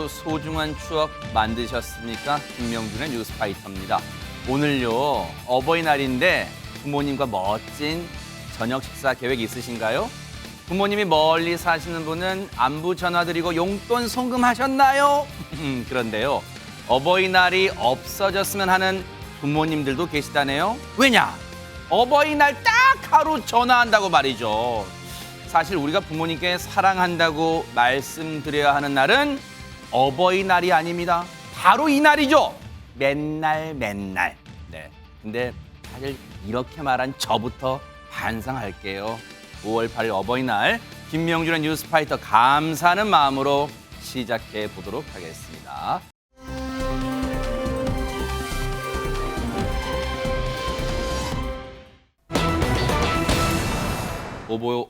오늘도 소중한 추억 만드셨습니까? 김명준의 뉴스파이터입니다. 오늘요, 어버이날인데 부모님과 멋진 저녁 식사 계획 있으신가요? 부모님이 멀리 사시는 분은 안부 전화드리고 용돈 송금하셨나요? 그런데요, 어버이날이 없어졌으면 하는 부모님들도 계시다네요. 왜냐? 어버이날 딱 하루 전화한다고 말이죠. 사실 우리가 부모님께 사랑한다고 말씀드려야 하는 날은 어버이날이 아닙니다. 바로 이 날이죠. 맨날. 네. 근데 사실 이렇게 말한 저부터 반성할게요. 5월 8일 어버이날 김명준의 뉴스파이터 감사하는 마음으로 시작해 보도록 하겠습니다.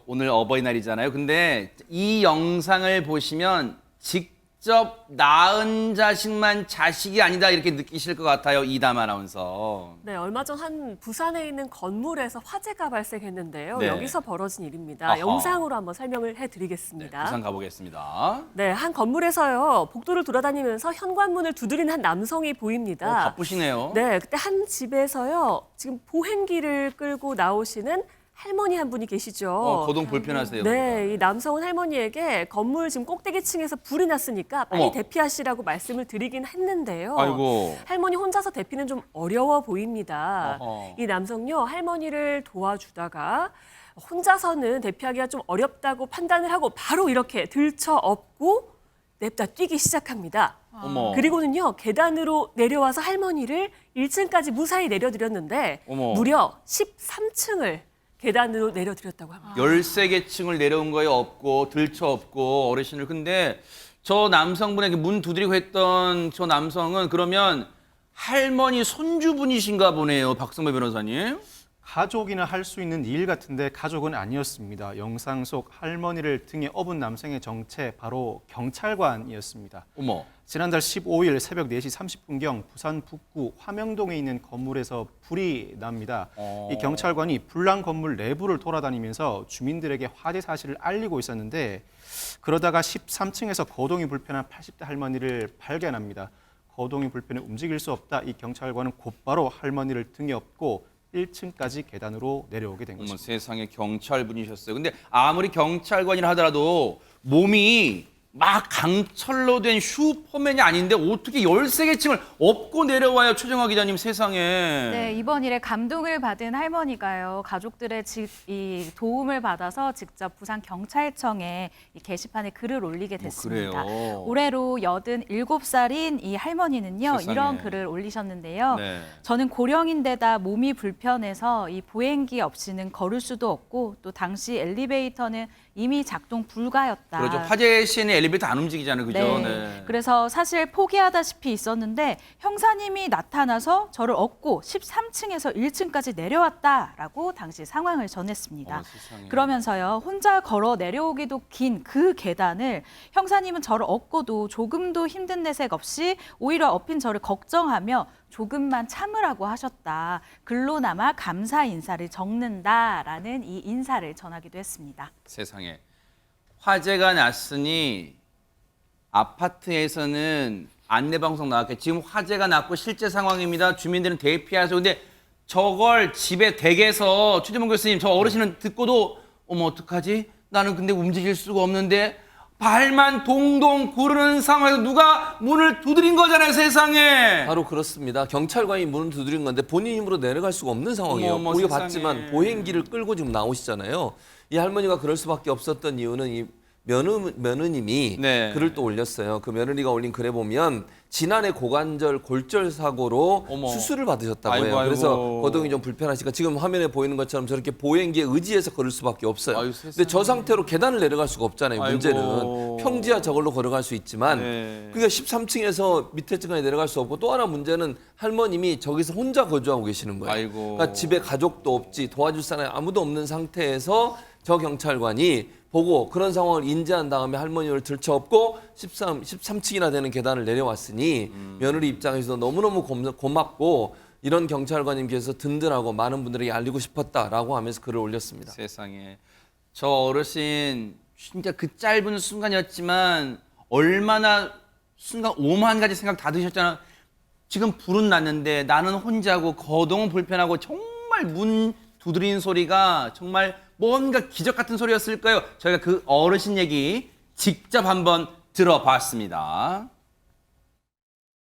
오늘 어버이날이잖아요. 근데 이 영상을 보시면 직접 낳은 자식만 자식이 아니다 이렇게 느끼실 것 같아요. 이담 아나운서. 네, 얼마 전 한 부산에 있는 건물에서 화재가 발생했는데요. 네. 여기서 벌어진 일입니다. 아하. 영상으로 한번 설명을 네, 해드리겠습니다. 부산 가보겠습니다. 네, 한 건물에서요. 복도를 돌아다니면서 현관문을 두드리는 한 남성이 보입니다. 바쁘시네요. 네, 그때 한 집에서요. 지금 보행기를 끌고 나오시는 할머니 한 분이 계시죠. 거동 불편하세요. 네, 이 남성은 할머니에게 건물 지금 꼭대기층에서 불이 났으니까 빨리 어머. 대피하시라고 말씀을 드리긴 했는데요. 아이고. 할머니 혼자서 대피는 좀 어려워 보입니다. 어허. 이 남성요, 할머니를 도와주다가 혼자서는 대피하기가 좀 어렵다고 판단을 하고 바로 이렇게 들쳐업고 냅다 뛰기 시작합니다. 어머. 그리고는요, 계단으로 내려와서 할머니를 1층까지 무사히 내려드렸는데 어머. 무려 13층을 계단으로 내려드렸다고 합니다. 13개 층을 내려온 거에 없고 들쳐 없고 어르신을. 근데 저 남성분에게 문 두드리고 했던 저 남성은 그러면 할머니 손주분이신가 보네요. 박성배 변호사님. 가족이나 할 수 있는 일 같은데 가족은 아니었습니다. 영상 속 할머니를 등에 업은 남성의 정체 바로 경찰관이었습니다. 어머. 지난달 15일 새벽 4시 30분경 부산 북구 화명동에 있는 건물에서 불이 납니다. 이 경찰관이 불난 건물 내부를 돌아다니면서 주민들에게 화재 사실을 알리고 있었는데 그러다가 13층에서 거동이 불편한 80대 할머니를 발견합니다. 거동이 불편해 움직일 수 없다. 이 경찰관은 곧바로 할머니를 등에 업고 1층까지 계단으로 내려오게 된 어머, 것입니다. 세상에 경찰분이셨어요. 근데 아무리 경찰관이라 하더라도 몸이 막 강철로 된 슈퍼맨이 아닌데 어떻게 13개 층을 업고 내려와요, 최정화 기자님. 세상에. 네, 이번 일에 감동을 받은 할머니가요. 가족들의 이 도움을 받아서 직접 부산 경찰청에 이 게시판에 글을 올리게 됐습니다. 그래요? 올해로 87살인 이 할머니는요. 세상에. 이런 글을 올리셨는데요. 네. 저는 고령인데다 몸이 불편해서 이 보행기 없이는 걸을 수도 없고 또 당시 엘리베이터는 이미 작동 불가였다. 그렇죠. 화재 시에는 엘리베이터 안 움직이잖아요. 그죠? 네. 그래서 사실 포기하다시피 있었는데 형사님이 나타나서 저를 업고 13층에서 1층까지 내려왔다라고 당시 상황을 전했습니다. 어머, 세상에. 그러면서요. 혼자 걸어 내려오기도 긴 그 계단을 형사님은 저를 업고도 조금도 힘든 내색 없이 오히려 업힌 저를 걱정하며 조금만 참으라고 하셨다. 글로나마 감사 인사를 적는다라는 이 인사를 전하기도 했습니다. 세상에. 화재가 났으니 아파트에서는 안내방송 나왔겠죠. 지금 화재가 났고 실제 상황입니다. 주민들은 대피하세요. 근데 저걸 집에 댁에서 최재문 교수님, 저 어르신은 듣고도 어머 어떡하지? 나는 근데 움직일 수가 없는데 발만 동동 구르는 상황에서 누가 문을 두드린 거잖아요, 세상에. 바로 그렇습니다. 경찰관이 문을 두드린 건데 본인 힘으로 내려갈 수가 없는 상황이에요. 어머, 보기가 세상에. 봤지만 보행기를 끌고 지금 나오시잖아요. 이 할머니가 그럴 수밖에 없었던 이유는 이 며느님이 네. 글을 또 올렸어요. 그 며느리가 올린 글에 보면 지난해 고관절 골절 사고로 어머. 수술을 받으셨다고 아이고, 해요. 아이고. 그래서 거동이 좀 불편하시니까 지금 화면에 보이는 것처럼 저렇게 보행기에 의지해서 걸을 수밖에 없어요. 아유, 세상에. 근데 저 상태로 계단을 내려갈 수가 없잖아요. 아이고. 문제는 평지야 저걸로 걸어갈 수 있지만 네. 그러니까 13층에서 밑에 층까지 내려갈 수 없고 또 하나 문제는 할머님이 저기서 혼자 거주하고 계시는 거예요. 아이고. 그러니까 집에 가족도 없지 도와줄 사람이 아무도 없는 상태에서 저 경찰관이 보고 그런 상황을 인지한 다음에 할머니를 들쳐업고 13층이나 되는 계단을 내려왔으니 며느리 입장에서도 너무너무 고맙고 이런 경찰관님께서 든든하고 많은 분들에게 알리고 싶었다라고 하면서 글을 올렸습니다. 세상에. 저 어르신 진짜 그 짧은 순간이었지만 얼마나 순간 오만 가지 생각 다 드셨잖아. 지금 불은 났는데 나는 혼자고 거동은 불편하고 정말 문 두드리는 소리가 정말 뭔가 기적 같은 소리였을까요? 저희가 그 어르신 얘기 직접 한번 들어봤습니다.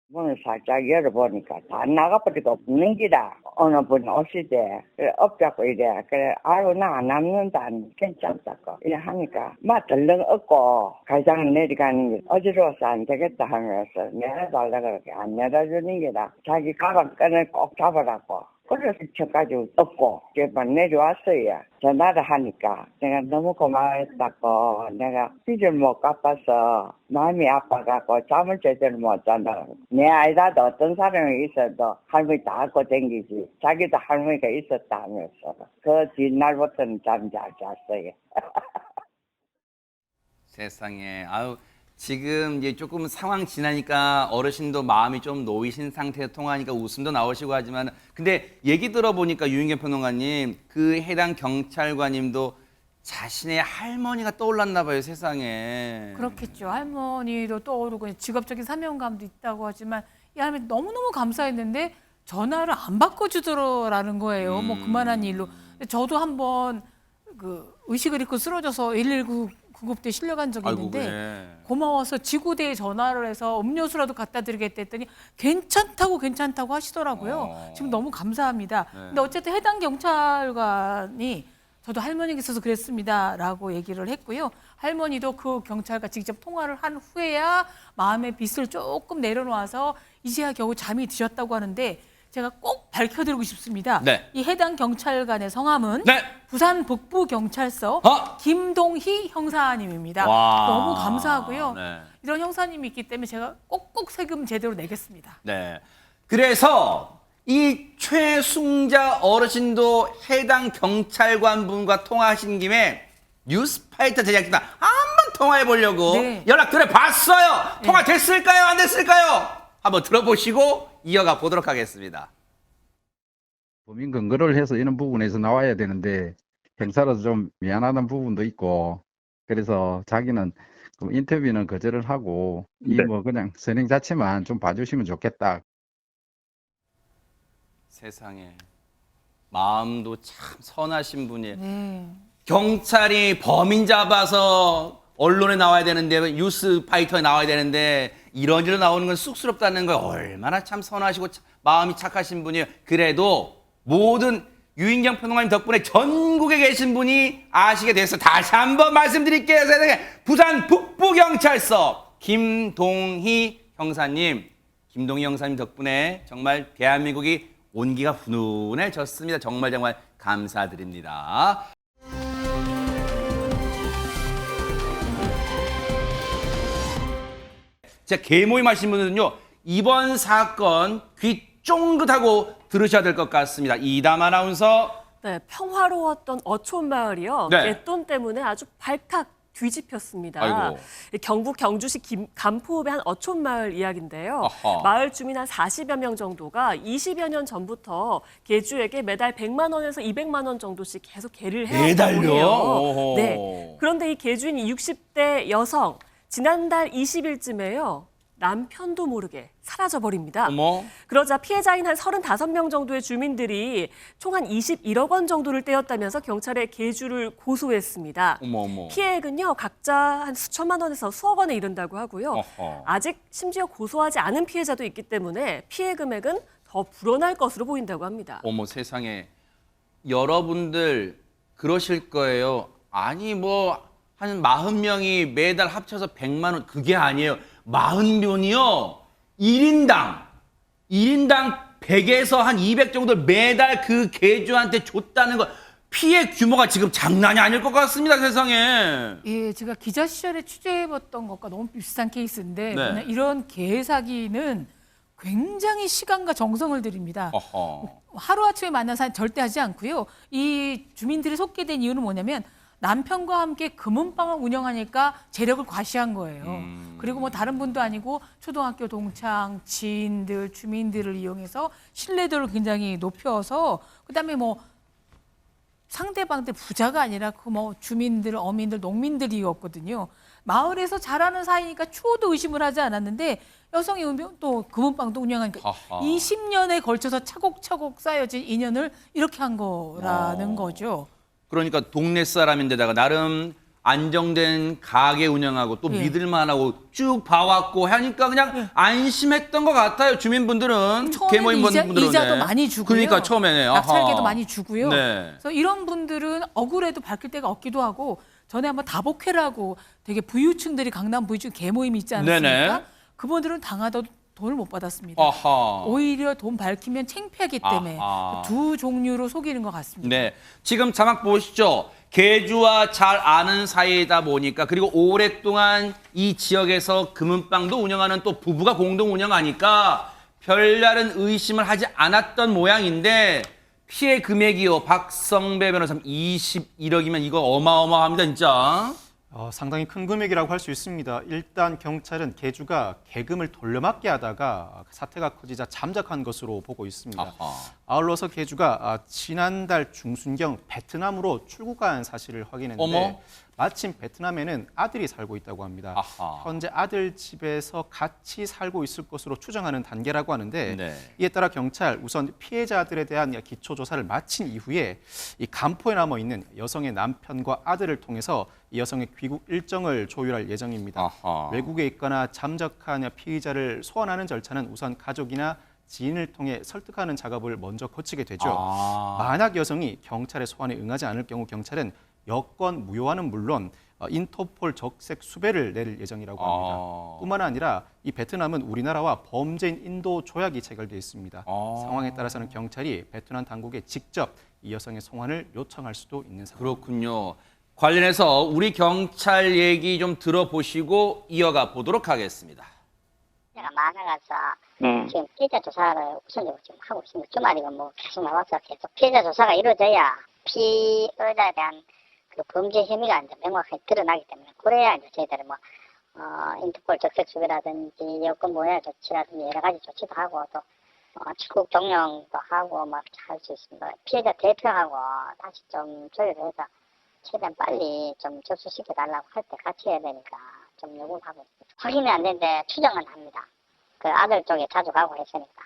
문을 살짝 열어보니까 다 나가버리고 없는 기라. 어느 분이 오실 때, 그래, 업잡고 이래. 그래, 아유, 나 안 남는다. 괜찮다고. 이래 하니까, 막 덜렁 얻고, 가장 내려가는 게 어지러워서 안 되겠다 하면서 내려달라 그렇게 안 내려주는 게라. 자기 가방끈을 꼭 잡으라고. 그래서 저까지 없고, 그만 내려왔어요. 전화를 하니까 내가 너무 고마웠다고, 내가 빚을 못 갚아서 마음이 아파갖고 잠을 제대로 못 잔다. 내 아이라도 어떤 사람이 있어도 할머니 다 갖고 댕기지. 자기도 할머니가 있었다 하면서. 그 뒷날부터는 잠 잘 잤어요. 세상에. 아유, 지금 이제 조금 상황 지나니까 어르신도 마음이 좀 놓이신 상태에서 통화하니까 웃음도 나오시고 하지만 근데 얘기 들어보니까 유인경 평론가님 그 해당 경찰관님도 자신의 할머니가 떠올랐나 봐요, 세상에. 그렇겠죠. 할머니도 떠오르고 직업적인 사명감도 있다고 하지만 이 할머니 너무너무 감사했는데 전화를 안 바꿔주더라는 거예요. 뭐 그만한 일로. 저도 한번 그 의식을 잃고 쓰러져서 119 구급대에 실려간 적이 아이고, 있는데 그래. 고마워서 지구대에 전화를 해서 음료수라도 갖다 드리겠다 했더니 괜찮다고 하시더라고요. 지금 너무 감사합니다. 근데 어쨌든 해당 경찰관이 저도 할머니가 있어서 그랬습니다라고 얘기를 했고요. 할머니도 그 경찰과 직접 통화를 한 후에야 마음의 빚을 조금 내려놓아서 이제야 겨우 잠이 드셨다고 하는데 제가 꼭 밝혀드리고 싶습니다. 네. 이 해당 경찰관의 성함은 네. 부산 북부경찰서 김동희 형사님입니다. 와. 너무 감사하고요. 네. 이런 형사님이 있기 때문에 제가 꼭꼭 세금 제대로 내겠습니다. 네. 그래서 이 최승자 어르신도 해당 경찰관 분과 통화하신 김에 뉴스파이터 제작진과 한번 통화해 보려고 네. 연락 드려 봤어요. 통화 됐을까요? 안 됐을까요? 한번 들어보시고 이어가 보도록 하겠습니다. 범인 근거를 해서 이런 부분에서 나와야 되는데 형사로서 좀 미안하다는 부분도 있고 그래서 자기는 그 인터뷰는 거절을 하고 이 뭐 그냥 선행 자체만 좀 봐주시면 좋겠다. 세상에 마음도 참 선하신 분이에요. 네. 경찰이 범인 잡아서 언론에 나와야 되는데 뉴스 파이터에 나와야 되는데 이런 일로 나오는 건 쑥스럽다는 거 얼마나 참 선하시고 마음이 착하신 분이에요. 그래도 모든 유인경 평론가님 덕분에 전국에 계신 분이 아시게 돼서 다시 한번 말씀드릴게요. 세상에 부산 북부경찰서 김동희 형사님 덕분에 정말 대한민국이 온기가 훈훈해졌습니다. 정말 감사드립니다. 자, 개모임 하신 분들은요, 이번 사건 귀 쫑긋하고 들으셔야 될 것 같습니다. 이담 아나운서. 네, 평화로웠던 어촌 마을이요. 네. 갯돈 때문에 아주 발칵 뒤집혔습니다. 아이고. 경북 경주시 간포읍의 한 어촌 마을 이야기인데요. 아하. 마을 주민 한 40여 명 정도가 20여 년 전부터 개주에게 매달 100만 원에서 200만 원 정도씩 계속 개를 해왔다고 매달요? 해요. 오호. 네. 그런데 이 개주인이 60대 여성 지난달 20일쯤에요. 남편도 모르게 사라져버립니다. 어머. 그러자 피해자인 한 35명 정도의 주민들이 총 한 21억 원 정도를 떼었다면서 경찰에 개주를 고소했습니다. 어머. 피해액은요, 각자 한 수천만 원에서 수억 원에 이른다고 하고요. 어허. 아직 심지어 고소하지 않은 피해자도 있기 때문에 피해 금액은 더 불어날 것으로 보인다고 합니다. 어머 세상에. 여러분들 그러실 거예요. 아니 한 40명이 매달 합쳐서 100만 원 그게 아니에요. 40명이요. 1인당 100에서 한 200 정도를 매달 그 개주한테 줬다는 거 피해 규모가 지금 장난이 아닐 것 같습니다. 세상에. 예, 제가 기자 시절에 취재해봤던 것과 너무 비슷한 케이스인데 네. 그냥 이런 개 사기는 굉장히 시간과 정성을 들입니다. 어허. 하루아침에 만난 사람 절대 하지 않고요. 이 주민들이 속게 된 이유는 뭐냐면 남편과 함께 금은방을 운영하니까 재력을 과시한 거예요. 그리고 뭐 다른 분도 아니고 초등학교 동창, 지인들, 주민들을 이용해서 신뢰도를 굉장히 높여서 그다음에 뭐 상대방들 부자가 아니라 그 뭐 주민들, 어민들, 농민들이었거든요. 마을에서 잘하는 사이니까 추호도 의심을 하지 않았는데 여성이 또 금은방도 운영하니까 아하. 20년에 걸쳐서 차곡차곡 쌓여진 인연을 이렇게 한 거라는 거죠. 그러니까 동네 사람인데다가 나름 안정된 가게 운영하고 또 예. 믿을만하고 쭉 봐왔고 하니까 그냥 안심했던 것 같아요. 주민분들은 계모인 처음에는 분들은 이자도 많이 주고요. 그러니까 처음에는 아하. 낙찰계도 많이 주고요. 네. 그래서 이런 분들은 억울해도 밝힐 데가 없기도 하고 전에 한번 다복회라고 되게 부유층들이 강남 부유층 계모임이 있지 않습니까? 네네. 그분들은 당하도 돈을 못 받았습니다. 아하. 오히려 돈 밝히면 창피하기 때문에 아하. 두 종류로 속이는 것 같습니다. 네. 지금 자막 보시죠. 계주와 잘 아는 사이다 보니까 그리고 오랫동안 이 지역에서 금은방도 운영하는 또 부부가 공동 운영하니까 별다른 의심을 하지 않았던 모양인데 피해 금액이요. 박성배 변호사님 21억이면 이거 어마어마합니다, 진짜. 상당히 큰 금액이라고 할 수 있습니다. 일단 경찰은 계주가 계금을 돌려막기 하다가 사태가 커지자 잠적한 것으로 보고 있습니다. 아하. 아울러서 계주가 지난달 중순경 베트남으로 출국한 사실을 확인했는데 어머. 마침 베트남에는 아들이 살고 있다고 합니다. 아하. 현재 아들 집에서 같이 살고 있을 것으로 추정하는 단계라고 하는데 네. 이에 따라 경찰 우선 피해자들에 대한 기초 조사를 마친 이후에 이 간포에 남아 있는 여성의 남편과 아들을 통해서 이 여성의 귀국 일정을 조율할 예정입니다. 아하. 외국에 있거나 잠적한 피의자를 소환하는 절차는 우선 가족이나 지인을 통해 설득하는 작업을 먼저 거치게 되죠. 만약 여성이 경찰의 소환에 응하지 않을 경우 경찰은 여권 무효화는 물론 인터폴 적색 수배를 내릴 예정이라고 합니다. 뿐만 아니라 이 베트남은 우리나라와 범죄인 인도 조약이 체결되어 있습니다. 상황에 따라서는 경찰이 베트남 당국에 직접 이 여성의 송환을 요청할 수도 있는 상황입니다. 그렇군요. 관련해서 우리 경찰 얘기 좀 들어보시고 이어가 보도록 하겠습니다. 제가 많아가서 지금 피해자 조사를 우선적으로 지금 하고 있습니다. 주말이고 뭐 계속 나와서 계속 피해자 조사가 이루어져야 피의자에 대한 그 범죄 혐의가 이제 명확하게 드러나기 때문에 그래야 이제 저희들이 뭐 인터폴 적색 수배라든지 여권 모양 조치라든지 여러 가지 조치도 하고 또 출국 종용도 하고 막 할 수 있습니다. 피해자 대표하고 다시 좀 조율해서 최대한 빨리 좀 접수시켜 달라고 할 때 같이 해야 되니까 좀 요구를 하고 있습니다. 확인이 안 되는데 추정은 합니다. 그 아들 쪽에 자주 가고 했으니까.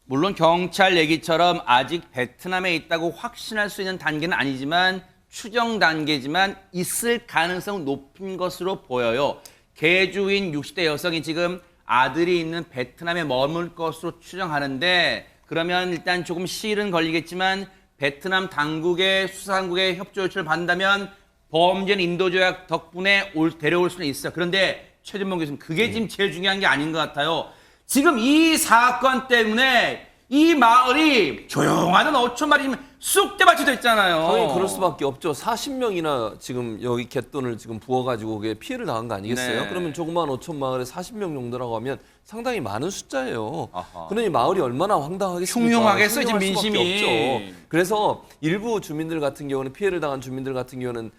물론 경찰 얘기처럼 아직 베트남에 있다고 확신할 수 있는 단계는 아니지만 추정 단계지만 있을 가능성 높은 것으로 보여요. 계주인 60대 여성이 지금 아들이 있는 베트남에 머물 것으로 추정하는데 그러면 일단 조금 시일은 걸리겠지만 베트남 당국의 수사당국의 협조 요청을 받는다면 범죄 인도조약 덕분에 데려올 수는 있어요. 그런데 최준봉 교수님 그게 지금 제일 중요한 게 아닌 것 같아요. 지금 이 사건 때문에 이 마을이 조용하던 어촌 말이지만 쑥대밭이 됐잖아요. 당연히 그럴 수밖에 없죠. 40명이나 지금 여기 갯돈을 지금 부어가지고 그게 피해를 당한 거 아니겠어요? 네. 그러면 조그만 어촌 마을에 40명 정도라고 하면 상당히 많은 숫자예요. 아하. 그러니 마을이 얼마나 황당하겠습니까? 흉흉하겠어요, 지금 흉흉할 수밖에 민심이. 없죠. 그래서 일부 주민들 같은 경우는 피해를 당한 주민들 같은 경우는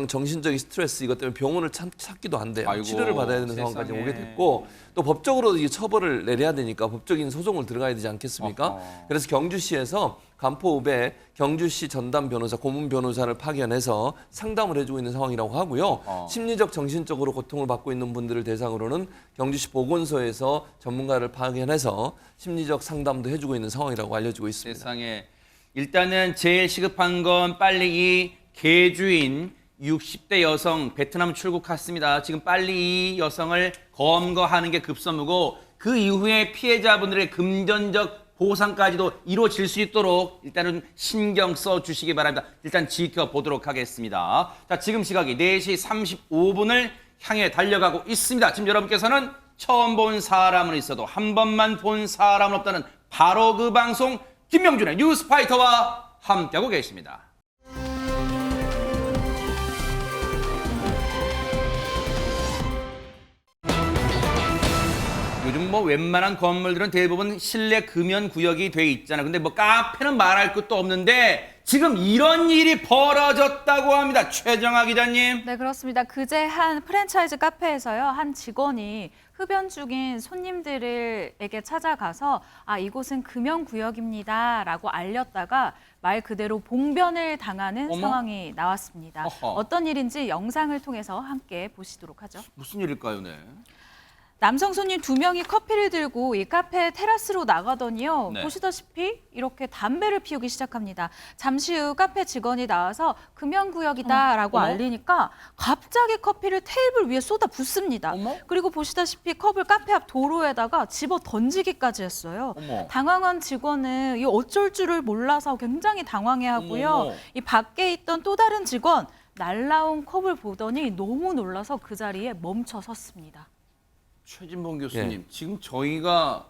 정신적인 스트레스 이것 때문에 병원을 찾기도 한대요. 아이고, 치료를 받아야 되는 상황까지 세상에. 오게 됐고 또 법적으로 이 처벌을 내려야 되니까 법적인 소송을 들어가야 되지 않겠습니까? 그래서 경주시에서 간포읍에 경주시 전담 변호사, 고문 변호사를 파견해서 상담을 해주고 있는 상황이라고 하고요. 심리적, 정신적으로 고통을 받고 있는 분들을 대상으로는 경주시 보건소에서 전문가를 파견해서 심리적 상담도 해주고 있는 상황이라고 알려지고 있습니다. 세상에 일단은 제일 시급한 건 빨리 이 계주인 60대 여성 베트남 출국했습니다. 지금 빨리 이 여성을 검거하는 게 급선무고 그 이후에 피해자분들의 금전적 보상까지도 이루어질 수 있도록 일단은 신경 써 주시기 바랍니다. 일단 지켜보도록 하겠습니다. 자, 지금 시각이 4시 35분을 향해 달려가고 있습니다. 지금 여러분께서는 처음 본 사람은 있어도 한 번만 본 사람은 없다는 바로 그 방송 김명준의 뉴스파이터와 함께하고 계십니다. 요즘 뭐 웬만한 건물들은 대부분 실내 금연 구역이 돼 있잖아요. 근데 뭐 카페는 말할 것도 없는데 지금 이런 일이 벌어졌다고 합니다. 최정아 기자님. 네, 그렇습니다. 그제 한 프랜차이즈 카페에서요, 한 직원이 흡연 중인 손님들에게 찾아가서 이곳은 금연구역입니다라고 알렸다가 말 그대로 봉변을 당하는 어머? 상황이 나왔습니다. 어허. 어떤 일인지 영상을 통해서 함께 보시도록 하죠. 무슨 일일까요, 네? 남성 손님 2명이 커피를 들고 이 카페 테라스로 나가더니요. 네. 보시다시피 이렇게 담배를 피우기 시작합니다. 잠시 후 카페 직원이 나와서 금연구역이다라고 어머. 알리니까 갑자기 커피를 테이블 위에 쏟아 붓습니다. 어머? 그리고 보시다시피 컵을 카페 앞 도로에다가 집어 던지기까지 했어요. 어머. 당황한 직원은 이 어쩔 줄을 몰라서 굉장히 당황해하고요. 어머. 이 밖에 있던 또 다른 직원 날라온 컵을 보더니 너무 놀라서 그 자리에 멈춰 섰습니다. 최진봉 교수님, 지금 저희가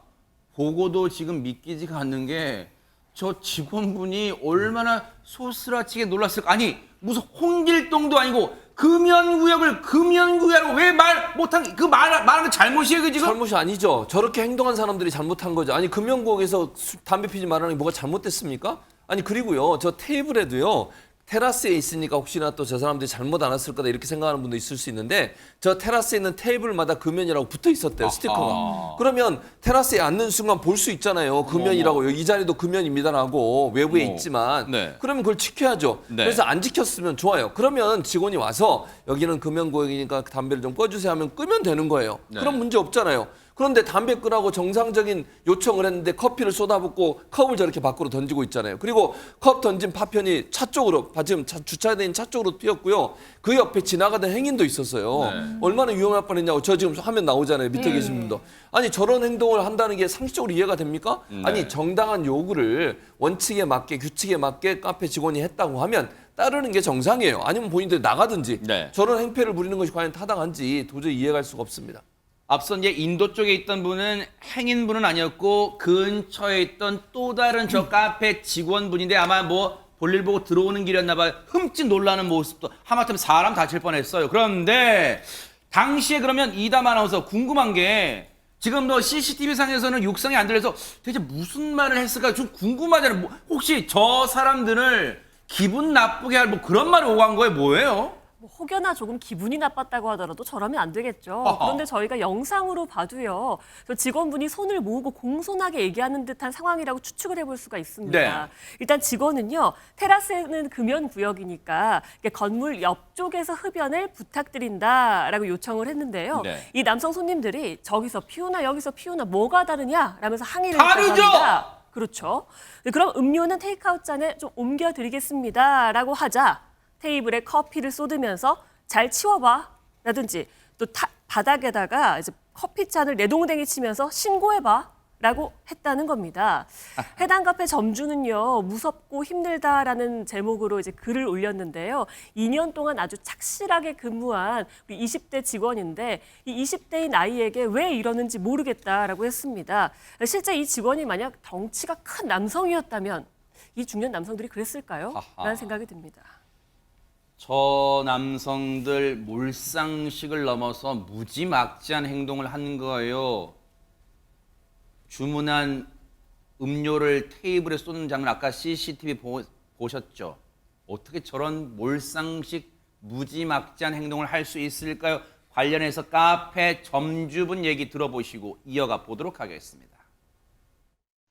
보고도 지금 믿기지가 않는 게 저 직원분이 얼마나 소스라치게 놀랐을까. 아니, 무슨 홍길동도 아니고 금연구역을 금연구역으로 왜 말 못한, 말한 거 잘못이에요, 그 지금? 잘못이 아니죠. 저렇게 행동한 사람들이 잘못한 거죠. 아니 금연구역에서 담배 피지 말라는 게 뭐가 잘못됐습니까? 아니 그리고요. 저 테이블에도요. 테라스에 있으니까 혹시나 또 저 사람들이 잘못 안 왔을 거다 이렇게 생각하는 분도 있을 수 있는데 저 테라스에 있는 테이블마다 금연이라고 붙어 있었대요. 스티커가. 그러면 테라스에 앉는 순간 볼 수 있잖아요. 금연이라고. 이 자리도 금연입니다라고 외부에 어머. 있지만 네. 그러면 그걸 지켜야죠. 네. 그래서 안 지켰으면 좋아요. 그러면 직원이 와서 여기는 금연구역이니까 담배를 좀 꺼주세요 하면 끄면 되는 거예요. 네. 그럼 문제 없잖아요. 그런데 담배 끄라고 정상적인 요청을 했는데 커피를 쏟아붓고 컵을 저렇게 밖으로 던지고 있잖아요. 그리고 컵 던진 파편이 차 쪽으로, 지금 주차된 차 쪽으로 튀었고요. 그 옆에 지나가던 행인도 있었어요. 네. 얼마나 위험할 뻔했냐고. 저 지금 화면 나오잖아요. 밑에 계신 분도. 아니 저런 행동을 한다는 게 상식적으로 이해가 됩니까? 네. 아니 정당한 요구를 원칙에 맞게 규칙에 맞게 카페 직원이 했다고 하면 따르는 게 정상이에요. 아니면 본인들이 나가든지 네. 저런 행패를 부리는 것이 과연 타당한지 도저히 이해할 수가 없습니다. 앞선 이제 인도 쪽에 있던 분은 행인분은 아니었고 근처에 있던 또 다른 저 카페 직원분인데 아마 뭐 볼일 보고 들어오는 길이었나 봐요. 흠칫 놀라는 모습도 하마터면 사람 다칠 뻔했어요. 그런데 당시에 그러면 이담 아나운서 궁금한 게 지금 뭐 CCTV 상에서는 육성이 안 들려서 대체 무슨 말을 했을까 좀 궁금하잖아요. 뭐 혹시 저 사람들을 기분 나쁘게 할 뭐 그런 말을 오간 거예요? 뭐예요? 뭐 혹여나 조금 기분이 나빴다고 하더라도 저라면 안 되겠죠. 어허. 그런데 저희가 영상으로 봐도요. 저 직원분이 손을 모으고 공손하게 얘기하는 듯한 상황이라고 추측을 해볼 수가 있습니다. 네. 일단 직원은요. 테라스는 금연구역이니까 건물 옆쪽에서 흡연을 부탁드린다라고 요청을 했는데요. 네. 이 남성 손님들이 저기서 피우나 여기서 피우나 뭐가 다르냐 라면서 항의를 다르죠! 했다고 합니다. 그렇죠. 네, 그럼 음료는 테이크아웃 잔에 좀 옮겨드리겠습니다라고 하자 테이블에 커피를 쏟으면서 잘 치워봐 라든지 또 바닥에다가 이제 커피잔을 내동댕이 치면서 신고해봐 라고 했다는 겁니다. 해당 카페 점주는요, 무섭고 힘들다라는 제목으로 이제 글을 올렸는데요. 2년 동안 아주 착실하게 근무한 우리 20대 직원인데 이 20대인 아이에게 왜 이러는지 모르겠다라고 했습니다. 실제 이 직원이 만약 덩치가 큰 남성이었다면 이 중년 남성들이 그랬을까요? 아하. 라는 생각이 듭니다. 저 남성들 몰상식을 넘어서 무지막지한 행동을 한 거예요. 주문한 음료를 테이블에 쏟는 장면 아까 CCTV 보셨죠? 어떻게 저런 몰상식 무지막지한 행동을 할 수 있을까요? 관련해서 카페 점주분 얘기 들어보시고 이어가 보도록 하겠습니다.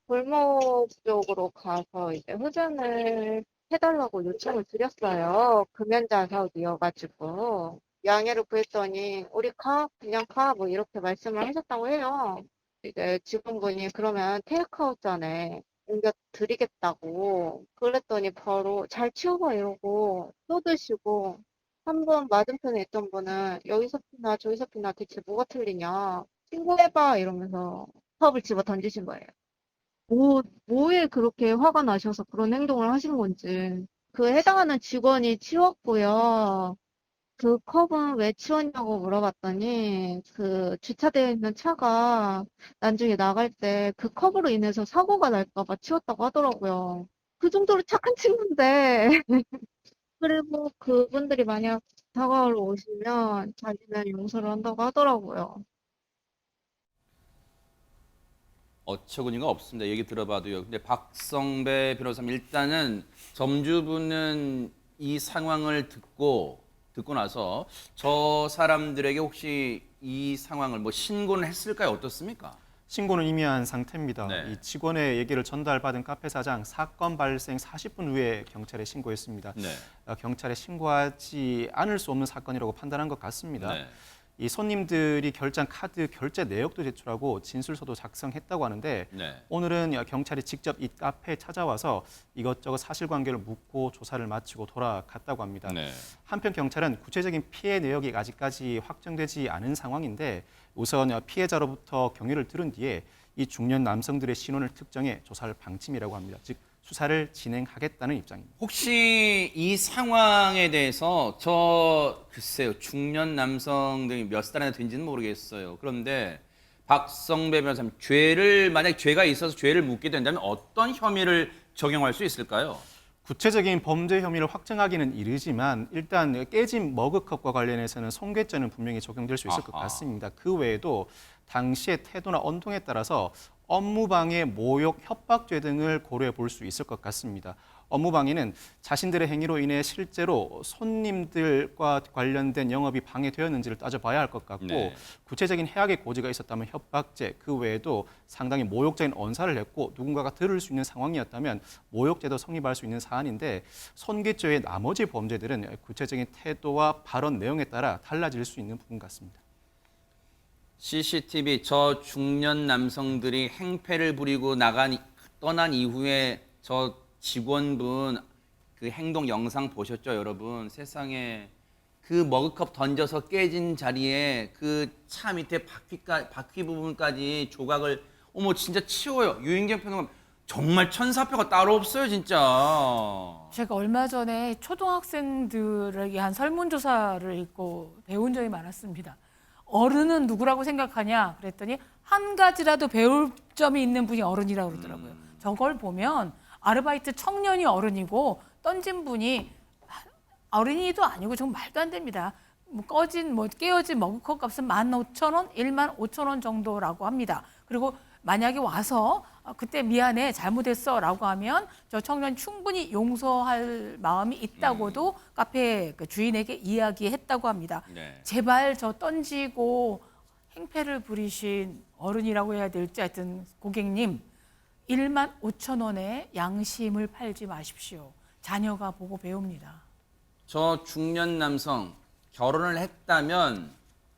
골목 쪽으로 가서 이제 흡연을 해달라고 요청을 드렸어요. 금연자 사업이어가지고 양해를 구했더니 우리 그냥 가 뭐 이렇게 말씀을 하셨다고 해요. 이제 직원분이 그러면 테이크아웃 잔에 옮겨 드리겠다고 그랬더니 바로 잘 치워봐 이러고 쏟으시고 한 번 맞은편에 있던 분은 여기서 피나 저기서 피나 대체 뭐가 틀리냐 신고해봐 이러면서 컵을 집어 던지신 거예요. 뭐에 그렇게 화가 나셔서 그런 행동을 하신 건지. 그 해당하는 직원이 치웠고요. 그 컵은 왜 치웠냐고 물어봤더니 그 주차되어 있는 차가 나중에 나갈 때 그 컵으로 인해서 사고가 날까 봐 치웠다고 하더라고요. 그 정도로 착한 친구인데. 그리고 그분들이 만약 사과하러 오시면 자기는 용서를 한다고 하더라고요. 어처구니가 없습니다. 얘기 들어봐도요. 근데 박성배 변호사님 일단은 점주분은 이 상황을 듣고 나서 저 사람들에게 혹시 이 상황을 뭐 신고는 했을까요? 어떻습니까? 신고는 이미 한 상태입니다. 네. 이 직원의 얘기를 전달받은 카페 사장 사건 발생 40분 후에 경찰에 신고했습니다. 네. 경찰에 신고하지 않을 수 없는 사건이라고 판단한 것 같습니다. 네. 이 손님들이 결제한 카드 결제 내역도 제출하고 진술서도 작성했다고 하는데 네. 오늘은 경찰이 직접 이 카페에 찾아와서 이것저것 사실관계를 묻고 조사를 마치고 돌아갔다고 합니다. 네. 한편 경찰은 구체적인 피해 내역이 아직까지 확정되지 않은 상황인데 우선 피해자로부터 경위를 들은 뒤에 이 중년 남성들의 신원을 특정해 조사를 방침이라고 합니다. 즉 수사를 진행하겠다는 입장입니다. 혹시 이 상황에 대해서 글쎄요, 중년 남성들이 몇 살이나 된지는 모르겠어요. 그런데 박성배 변호사님, 만약 죄가 있어서 죄를 묻게 된다면 어떤 혐의를 적용할 수 있을까요? 구체적인 범죄 혐의를 확정하기는 이르지만 일단 깨진 머그컵과 관련해서는 손괴죄는 분명히 적용될 수 있을 것 아하. 같습니다. 그 외에도 당시의 태도나 언동에 따라서 업무방해, 모욕, 협박죄 등을 고려해 볼 수 있을 것 같습니다. 업무방해는 자신들의 행위로 인해 실제로 손님들과 관련된 영업이 방해되었는지를 따져봐야 할 것 같고 네. 구체적인 해악의 고지가 있었다면 협박죄, 그 외에도 상당히 모욕적인 언사를 했고 누군가가 들을 수 있는 상황이었다면 모욕죄도 성립할 수 있는 사안인데 손괴죄의 나머지 범죄들은 구체적인 태도와 발언 내용에 따라 달라질 수 있는 부분 같습니다. CCTV 저 중년 남성들이 행패를 부리고 떠난 이후에 저 직원분 그 행동 영상 보셨죠, 여러분? 세상에 그 머그컵 던져서 깨진 자리에 그 차 밑에 바퀴 부분까지 조각을 진짜 치워요. 유인경 평론가 정말 천사표가 따로 없어요, 진짜. 제가 얼마 전에 초등학생들에게 한 설문조사를 읽고 배운 적이 많았습니다. 어른은 누구라고 생각하냐 그랬더니 한 가지라도 배울 점이 있는 분이 어른이라고 그러더라고요. 저걸 보면 아르바이트 청년이 어른이고 던진 분이 어린이도 아니고 정말 말도 안 됩니다. 깨어진 머그컵 값은 15,000원, 15,000원 정도라고 합니다. 그리고 만약에 와서 그때 미안해 잘못했어 라고 하면 저 청년 충분히 용서할 마음이 있다고도 카페 그 주인에게 이야기했다고 합니다. 네. 제발 저 던지고 행패를 부리신 어른이라고 해야 될지 하여튼 고객님 15,000원에 양심을 팔지 마십시오. 자녀가 보고 배웁니다. 저 중년 남성 결혼을 했다면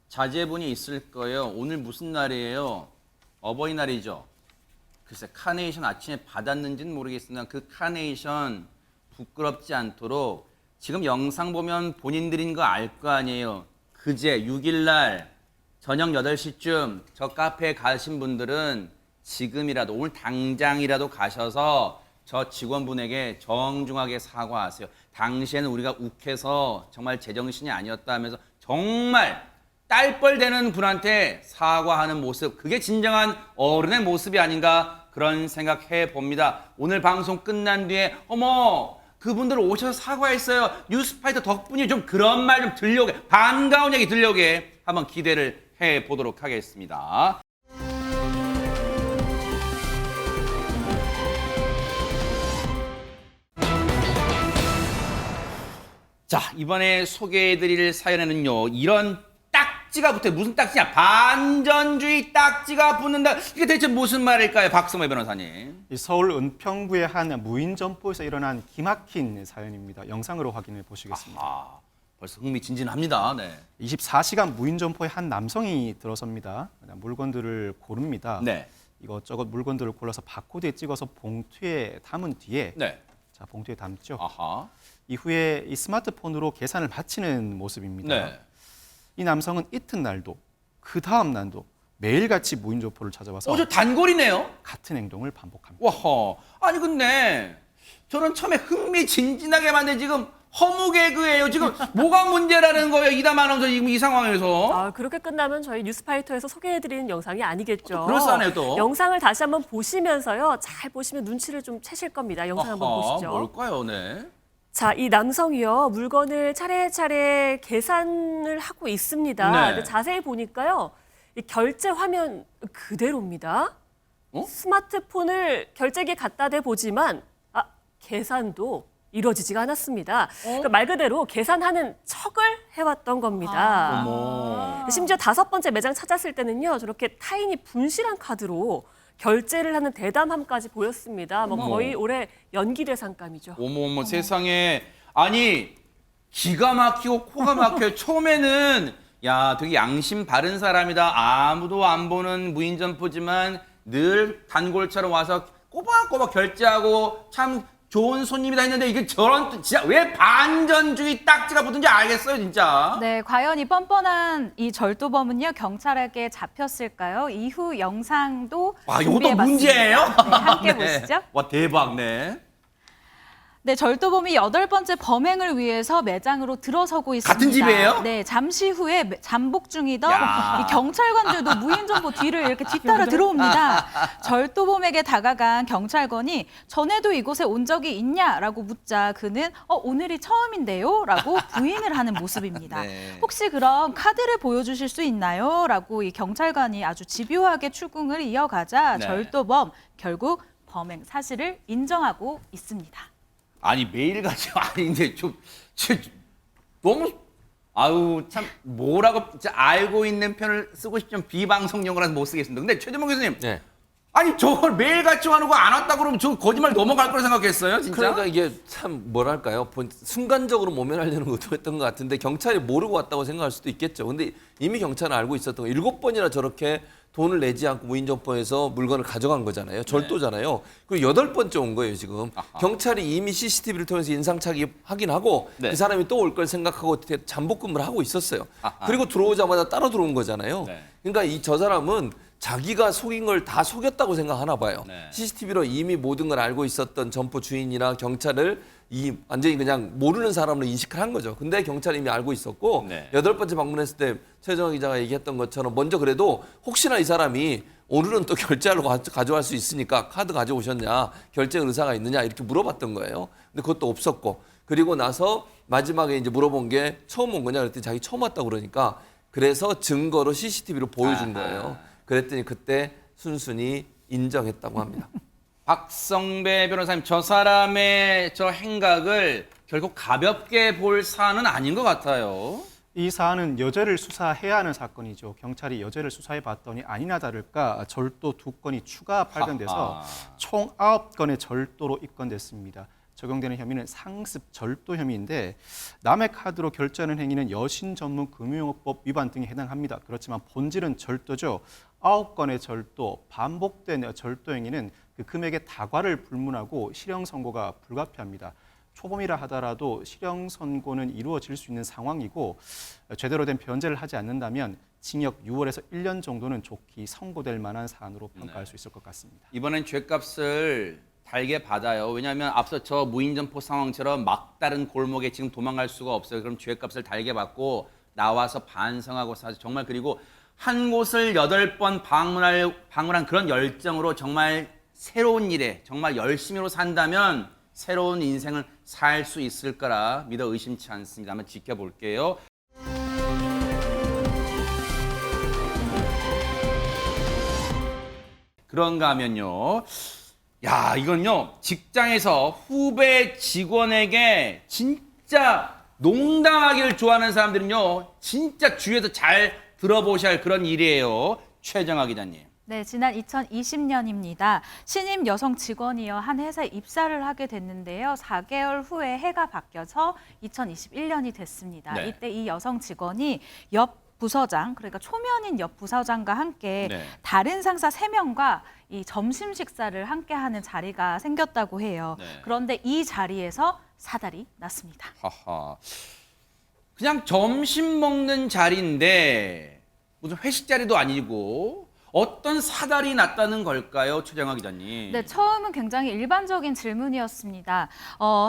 자제분이 있을 거예요. 오늘 무슨 날이에요? 어버이날이죠. 글쎄 카네이션 아침에 받았는지는 모르겠으나 그 카네이션 부끄럽지 않도록 지금 영상 보면 본인들인 거 알 거 아니에요. 그제 6일 날 저녁 8시쯤 저 카페에 가신 분들은 지금이라도 오늘 당장이라도 가셔서 저 직원분에게 정중하게 사과하세요. 당시에는 우리가 욱해서 정말 제정신이 아니었다 하면서 정말 딸뻘되는 분한테 사과하는 모습, 그게 진정한 어른의 모습이 아닌가 그런 생각해 봅니다. 오늘 방송 끝난 뒤에 그분들 오셔서 사과했어요. 뉴스파이터 덕분이 좀 그런 말 좀 들려오게, 반가운 얘기 들려오게 한번 기대를 해 보도록 하겠습니다. 자, 이번에 소개해드릴 사연에는요, 이런 딱지가 붙어요. 무슨 딱지냐? 반전주의 딱지가 붙는다. 이게 대체 무슨 말일까요, 박성배 변호사님? 이 서울 은평구의 한 무인 점포에서 일어난 기막힌 사연입니다. 영상으로 확인해 보시겠습니다. 아하, 벌써 흥미진진합니다. 네. 24시간 무인 점포에 한 남성이 들어섭니다. 물건들을 고릅니다. 네. 이것저것 물건들을 골라서 바코드에 찍어서 봉투에 담은 뒤에 네. 자, 봉투에 담죠. 아하. 이후에 이 스마트폰으로 계산을 마치는 모습입니다. 네. 이 남성은 이튿날도 그 다음 날도 매일같이 무인 점포를 찾아와서 저 단골이네요. 같은 행동을 반복합니다. 와허. 아니 근데 저는 처음에 흥미진진하게 만든 지금 허무 개그예요. 지금 뭐가 문제라는 거예요, 이담 아나운서 지금 이 상황에서. 그렇게 끝나면 저희 뉴스파이터에서 소개해드리는 영상이 아니겠죠. 그럴싸하네요, 또. 영상을 다시 한번 보시면서요. 잘 보시면 눈치를 좀 채실 겁니다. 영상 한번 보시죠. 뭘까요, 네? 자, 이 남성이요. 물건을 차례차례 계산을 하고 있습니다. 네. 근데 자세히 보니까요. 이 결제 화면 그대로입니다. 스마트폰을 결제기에 갖다 대보지만 계산도 이루어지지가 않았습니다. 그러니까 말 그대로 계산하는 척을 해왔던 겁니다. 어머. 심지어 5번째 매장 찾았을 때는요, 저렇게 타인이 분실한 카드로 결제를 하는 대담함까지 보였습니다. 뭐 거의 올해 연기 대상감이죠. 어머 세상에. 아니 기가 막히고 코가 막혀요. 처음에는 야 되게 양심 바른 사람이다. 아무도 안 보는 무인점포지만 늘 단골처럼 와서 꼬박꼬박 결제하고 참 좋은 손님이다 했는데 이게 저런 진짜 왜 반전주의 딱지가 붙은지 알겠어요 진짜. 네, 과연 이 뻔뻔한 이 절도범은요 경찰에게 잡혔을까요? 이후 영상도 와 이것도 준비해봤습니다. 문제예요? 네, 함께 네. 보시죠. 와 대박 네. 네, 절도범이 8번째 범행을 위해서 매장으로 들어서고 있습니다. 같은 집이에요? 네, 잠시 후에 잠복 중이던 야. 이 경찰관들도 무인정보 뒤를 이렇게 뒤따라 들어옵니다. 절도범에게 다가간 경찰관이 전에도 이곳에 온 적이 있냐라고 묻자 그는 오늘이 처음인데요? 라고 부인을 하는 모습입니다. 네. 혹시 그럼 카드를 보여주실 수 있나요? 라고 이 경찰관이 아주 집요하게 추궁을 이어가자 네. 절도범 결국 범행 사실을 인정하고 있습니다. 아니 매일같이 아니 이제 좀 너무 아유 참 뭐라고 진짜 알고 있는 편을 쓰고 싶지만 비방송 용어라서 못 쓰겠습니다. 근데 최재봉 교수님 네. 아니 저걸 매일같이 하는 거 안 왔다 그러면 저 거짓말 넘어갈 거라 생각했어요 진짜. 그러니까 이게 참 뭐랄까요. 순간적으로 모면하려는 것도 했던 것 같은데 경찰이 모르고 왔다고 생각할 수도 있겠죠. 근데 이미 경찰은 알고 있었던 거. 7번이나 저렇게 돈을 내지 않고 무인점포에서 물건을 가져간 거잖아요. 절도잖아요. 그리고 8번째 온 거예요 지금. 아하. 경찰이 이미 CCTV를 통해서 인상착의 확인하고 네. 그 사람이 또 올 걸 생각하고 잠복근무를 하고 있었어요. 아하. 그리고 들어오자마자 따라 들어온 거잖아요. 네. 그러니까 저 사람은 자기가 속인 걸 다 속였다고 생각하나 봐요. 네. CCTV로 이미 모든 걸 알고 있었던 점포 주인이나 경찰을 완전히 그냥 모르는 사람으로 인식을 한 거죠. 근데 경찰이 이미 알고 있었고 네. 8번째 방문했을 때 최정화 기자가 얘기했던 것처럼 먼저 그래도 혹시나 이 사람이 오늘은 또 결제하러 가져갈 수 있으니까 카드 가져오셨냐, 결제 의사가 있느냐 이렇게 물어봤던 거예요. 근데 그것도 없었고 그리고 나서 마지막에 이제 물어본 게 처음 온 거냐 그랬더니 자기 처음 왔다고 그러니까 그래서 증거로 CCTV로 보여준 거예요. 그랬더니 그때 순순히 인정했다고 합니다. 박성배 변호사님 저 사람의 저 행각을 결국 가볍게 볼 사안은 아닌 것 같아요. 이 사안은 여죄를 수사해야 하는 사건이죠. 경찰이 여죄를 수사해 봤더니 아니나 다를까 절도 2건이 추가 발견돼서 하하. 총 9건의 절도로 입건됐습니다. 적용되는 혐의는 상습 절도 혐의인데 남의 카드로 결제하는 행위는 여신 전문 금융업법 위반 등에 해당합니다. 그렇지만 본질은 절도죠. 9건의 절도, 반복된 절도 행위는 그 금액의 다과를 불문하고 실형 선고가 불가피합니다. 초범이라 하더라도 실형 선고는 이루어질 수 있는 상황이고 제대로 된 변제를 하지 않는다면 징역 6월에서 1년 정도는 좋게 선고될 만한 사안으로 평가할 수 있을 것 같습니다. 이번엔 죄값을 달게 받아요. 왜냐하면 앞서 저 무인점포 상황처럼 막다른 골목에 지금 도망갈 수가 없어요. 그럼 죄값을 달게 받고 나와서 반성하고 사실 정말 그리고 한 곳을 8번 방문한 그런 열정으로 정말 새로운 일에 정말 열심히로 산다면 새로운 인생을 살 수 있을 거라 믿어 의심치 않습니다. 한번 지켜볼게요. 그런가 하면요. 야, 이건요. 직장에서 후배 직원에게 진짜 농담하기를 좋아하는 사람들은요. 진짜 주위에서 잘 들어보셔야 할 그런 일이에요. 최정화 기자님. 네, 지난 2020년입니다. 신임 여성 직원이어 한 회사에 입사를 하게 됐는데요. 4개월 후에 해가 바뀌어서 2021년이 됐습니다. 네. 이때 이 여성 직원이 옆 부서장, 그러니까 초면인 옆 부서장과 함께 네. 다른 상사 3명과 이 점심 식사를 함께 하는 자리가 생겼다고 해요. 네. 그런데 이 자리에서 사달이 났습니다. 하하. 그냥 점심 먹는 자리인데 무슨 회식 자리도 아니고 어떤 사달이 났다는 걸까요, 최정화 기자님? 네, 처음은 굉장히 일반적인 질문이었습니다.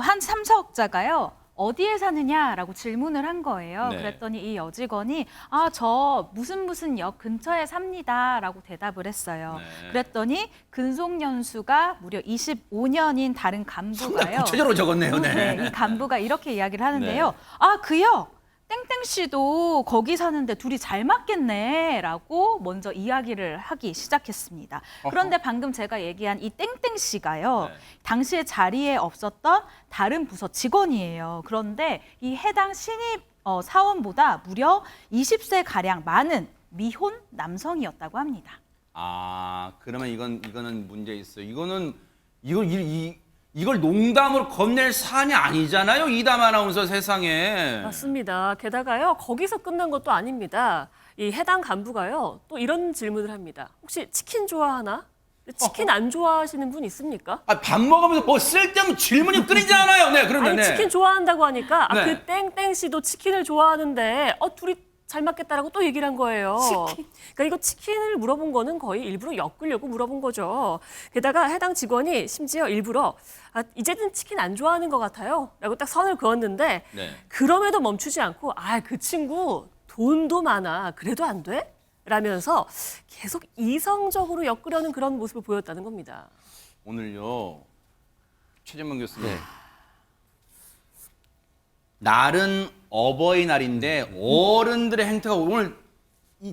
한 참석자가요. 어디에 사느냐라고 질문을 한 거예요. 네. 그랬더니 이 여직원이 저 무슨 역 근처에 삽니다라고 대답을 했어요. 네. 그랬더니 근속연수가 무려 25년인 다른 상당히 간부가요. 구체적으로 적었네요. 네. 네, 이 간부가 이렇게 이야기를 하는데요. 네. 그 역 땡땡 씨도 거기 사는데 둘이 잘 맞겠네라고 먼저 이야기를 하기 시작했습니다. 그런데 방금 제가 얘기한 이 땡땡 씨가요. 네. 당시에 자리에 없었던 다른 부서 직원이에요. 그런데 이 해당 신입 사원보다 무려 20세 가량 많은 미혼 남성이었다고 합니다. 아, 그러면 이거는 문제 있어요. 이걸 농담으로 건넬 사안이 아니잖아요. 이담 아나운서 세상에. 맞습니다. 게다가요, 거기서 끝난 것도 아닙니다. 이 해당 간부가요, 또 이런 질문을 합니다. 혹시 치킨 좋아하나? 치킨 안 좋아하시는 분 있습니까? 아, 밥 먹으면서 뭐 쓸데없는 질문이 끊이잖아요. 네, 그런데 아니, 네. 치킨 좋아한다고 하니까 네. 그 땡땡 씨도 치킨을 좋아하는데 둘이 잘 맞겠다라고 또 얘기를 한 거예요. 그러니까 이거 치킨을 물어본 거는 거의 일부러 엮으려고 물어본 거죠. 게다가 해당 직원이 심지어 일부러 이제는 치킨 안 좋아하는 것 같아요 라고 딱 선을 그었는데 네. 그럼에도 멈추지 않고 그 친구 돈도 많아 그래도 안 돼? 라면서 계속 이성적으로 엮으려는 그런 모습을 보였다는 겁니다. 오늘요, 최진문 교수님. 네. 날은 어버이날인데 어른들의 행태가 오늘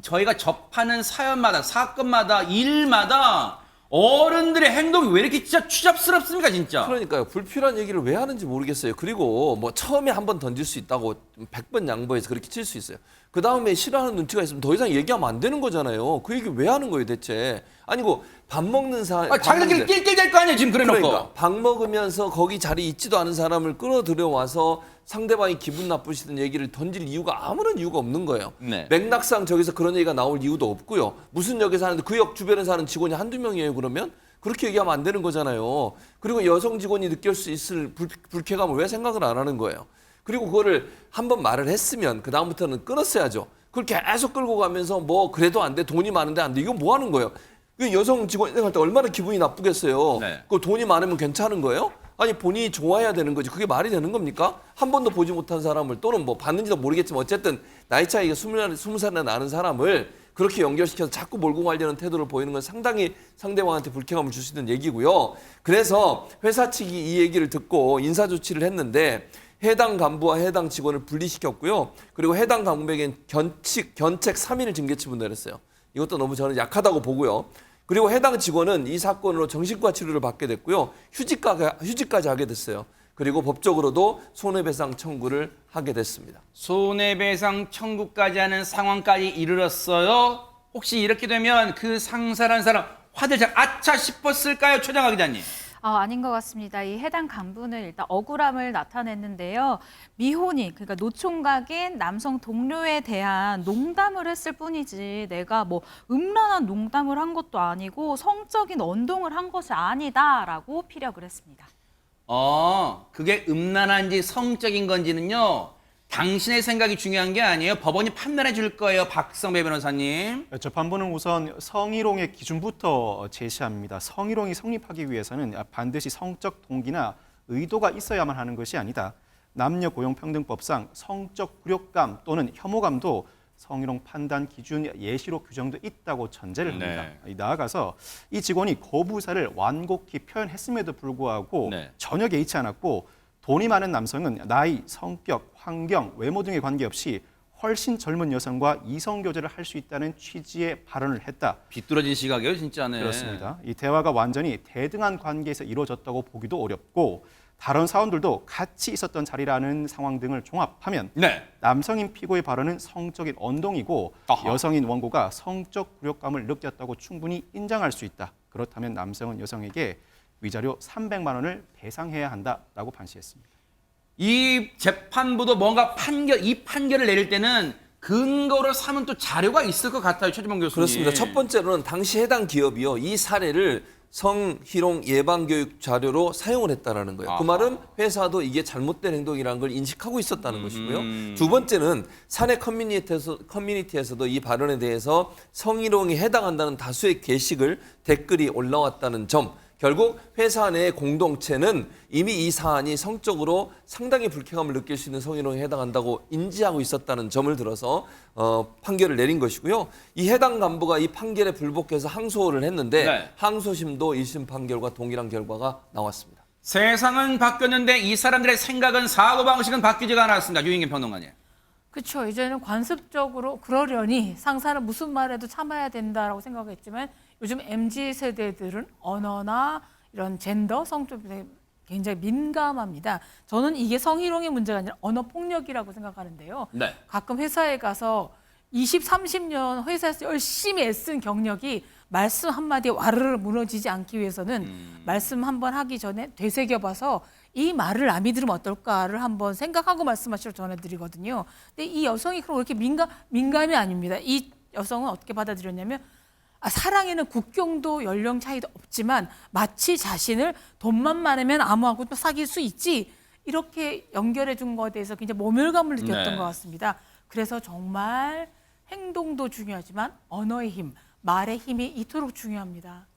저희가 접하는 사연마다 사건마다 일마다 어른들의 행동이 왜 이렇게 진짜 추잡스럽습니까 진짜. 그러니까요. 불필요한 얘기를 왜 하는지 모르겠어요. 그리고 뭐 처음에 한 번 던질 수 있다고 100번 양보해서 그렇게 칠 수 있어요. 그 다음에 싫어하는 눈치가 있으면 더 이상 얘기하면 안 되는 거잖아요. 그 얘기 왜 하는 거예요 대체. 아니고 밥 먹는 사람. 자기들끼리 낄낄댈 거 아니에요 지금 그래놓고. 그러니까 밥 먹으면서 거기 자리에 있지도 않은 사람을 끌어들여 와서 상대방이 기분 나쁘시던 얘기를 던질 이유가 아무런 이유가 없는 거예요. 네. 맥락상 저기서 그런 얘기가 나올 이유도 없고요. 무슨 역에 사는데 그 역 주변에 사는 직원이 한두 명이에요 그러면? 그렇게 얘기하면 안 되는 거잖아요. 그리고 여성 직원이 느낄 수 있을 불쾌감을 왜 생각을 안 하는 거예요. 그리고 그거를 한번 말을 했으면 그 다음부터는 끊었어야죠. 그걸 계속 끌고 가면서 뭐 그래도 안 돼, 돈이 많은데 안 돼. 이건 뭐 하는 거예요? 그 여성 직원이 생각할 때 얼마나 기분이 나쁘겠어요. 네. 그 돈이 많으면 괜찮은 거예요? 아니 본인이 좋아야 되는 거지. 그게 말이 되는 겁니까? 한 번도 보지 못한 사람을 또는 뭐 봤는지도 모르겠지만 어쨌든 나이 차이가 20살이나 나는 사람을 그렇게 연결시켜서 자꾸 몰고 가려는 태도를 보이는 건 상당히 상대방한테 불쾌감을 줄 수 있는 얘기고요. 그래서 회사 측이 이 얘기를 듣고 인사조치를 했는데 해당 간부와 해당 직원을 분리시켰고요. 그리고 해당 간부에겐 견책 3일 징계처분을 내렸어요. 이것도 너무 저는 약하다고 보고요. 그리고 해당 직원은 이 사건으로 정신과 치료를 받게 됐고요. 휴직까지 하게 됐어요. 그리고 법적으로도 손해배상 청구를 하게 됐습니다. 손해배상 청구까지 하는 상황까지 이르렀어요. 혹시 이렇게 되면 그 상사라는 사람 화들짝 아차 싶었을까요, 최정아 기자님? 아닌 것 같습니다. 이 해당 간부는 일단 억울함을 나타냈는데요. 미혼인, 그러니까 노총각인 남성 동료에 대한 농담을 했을 뿐이지 내가 뭐 음란한 농담을 한 것도 아니고 성적인 언동을 한 것이 아니다라고 피력을 했습니다. 그게 음란한지 성적인 건지는요, 당신의 생각이 중요한 게 아니에요. 법원이 판단해 줄 거예요, 박성배 변호사님. 재판부는 우선 성희롱의 기준부터 제시합니다. 성희롱이 성립하기 위해서는 반드시 성적 동기나 의도가 있어야만 하는 것이 아니다. 남녀고용평등법상 성적 굴욕감 또는 혐오감도 성희롱 판단 기준 예시로 규정돼 있다고 전제를 합니다. 네. 나아가서 이 직원이 거부사를 완곡히 표현했음에도 불구하고 네. 전혀 개의치 않았고 돈이 많은 남성은 나이, 성격, 환경, 외모 등에 관계없이 훨씬 젊은 여성과 이성교제를 할 수 있다는 취지의 발언을 했다. 비뚤어진 시각이에요, 진짜네. 그렇습니다. 이 대화가 완전히 대등한 관계에서 이루어졌다고 보기도 어렵고 다른 사원들도 같이 있었던 자리라는 상황 등을 종합하면 네. 남성인 피고의 발언은 성적인 언동이고 아하. 여성인 원고가 성적 굴욕감을 느꼈다고 충분히 인정할 수 있다. 그렇다면 남성은 여성에게 위자료 300만 원을 배상해야 한다라고 판시했습니다. 이 재판부도 뭔가 이 판결을 내릴 때는 근거로 삼은 또 자료가 있을 것 같아요, 최지봉 교수님. 그렇습니다. 첫 번째로는 당시 해당 기업이요. 이 사례를 성희롱 예방교육 자료로 사용을 했다라는 거예요. 그 말은 회사도 이게 잘못된 행동이라는 걸 인식하고 있었다는 것이고요. 두 번째는 사내 커뮤니티에서도 이 발언에 대해서 성희롱이 해당한다는 다수의 게시글, 댓글이 올라왔다는 점. 결국 회사 내 공동체는 이미 이 사안이 성적으로 상당히 불쾌감을 느낄 수 있는 성희롱에 해당한다고 인지하고 있었다는 점을 들어서 판결을 내린 것이고요. 이 해당 간부가 이 판결에 불복해서 항소를 했는데 네. 항소심도 1심 판결과 동일한 결과가 나왔습니다. 세상은 바뀌었는데 이 사람들의 생각은 사고방식은 바뀌지가 않았습니다. 유인경 평론가님. 그렇죠. 이제는 관습적으로 그러려니 상사는 무슨 말해도 참아야 된다라고 생각했지만 요즘 MZ 세대들은 언어나 이런 젠더, 성적에 굉장히 민감합니다. 저는 이게 성희롱의 문제가 아니라 언어 폭력이라고 생각하는데요. 네. 가끔 회사에 가서 20, 30년 회사에서 열심히 애쓴 경력이 말씀 한마디에 와르르 무너지지 않기 위해서는 말씀 한번 하기 전에 되새겨봐서 이 말을 남이 들으면 어떨까를 한번 생각하고 말씀하시라고 전해드리거든요. 근데 이 여성이 그럼 그렇게 민감이 아닙니다. 이 여성은 어떻게 받아들였냐면 사랑에는 국경도 연령 차이도 없지만 마치 자신을 돈만 많으면 아무하고도 사귈 수 있지 이렇게 연결해 준 것에 대해서 굉장히 모멸감을 느꼈던 네. 것 같습니다. 그래서 정말 행동도 중요하지만 언어의 힘, 말의 힘이 이토록 중요합니다.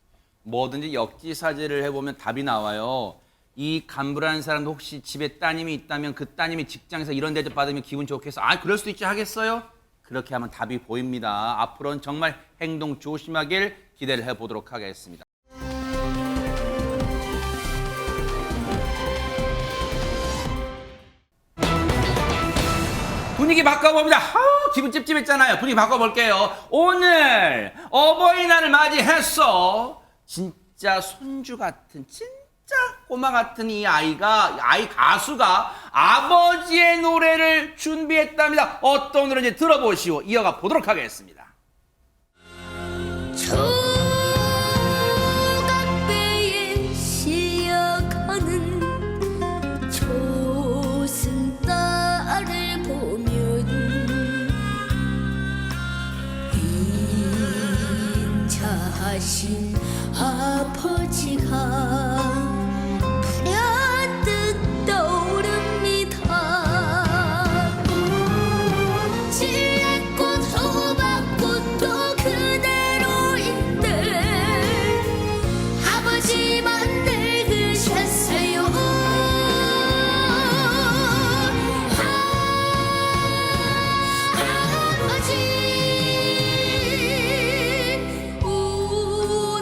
뭐든지 역지사지를 해보면 답이 나와요. 이 간부라는 사람도 혹시 집에 따님이 있다면 그 따님이 직장에서 이런 대접 받으면 기분 좋겠어? 아, 그럴 수도 있지 하겠어요? 그렇게 하면 답이 보입니다. 앞으로는 정말 행동 조심하길 기대를 해보도록 하겠습니다. 분위기 바꿔봅니다. 기분 찝찝했잖아요. 분위기 바꿔볼게요. 오늘 어버이날을 맞이했어. 진짜 손주 같은 진짜 꼬마 같은 이 아이 가수가 아버지의 노래를 준비했답니다. 어떤 노래인지 들어보시오. 이어가 보도록 하겠습니다. 조각배에 실려가는 조승달을 보면 인자하신 아버지가 불현듯 떠오릅니다. 질레꽃 호박꽃도 그대로인데 아버지만 늙으셨어요. 아버지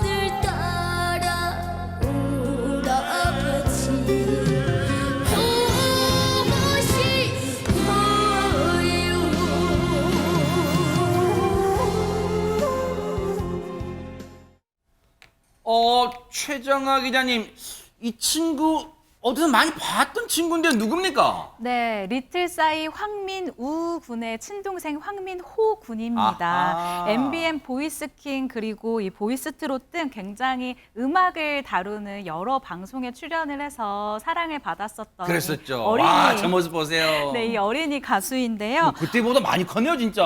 오늘따라 오라버지 보고 싶어요. 최정아 기자님, 이 친구 어디서 많이 봤던 친구인데 누굽니까? 네, 리틀사이 황민우 군의 친동생 황민호 군입니다. 아하. MBN 보이스킹 그리고 이 보이스트롯 등 굉장히 음악을 다루는 여러 방송에 출연을 해서 사랑을 받았었던 그랬었죠. 어린이. 와, 저 모습 보세요. 네, 이 어린이 가수인데요. 그때보다 많이 컸네요, 진짜.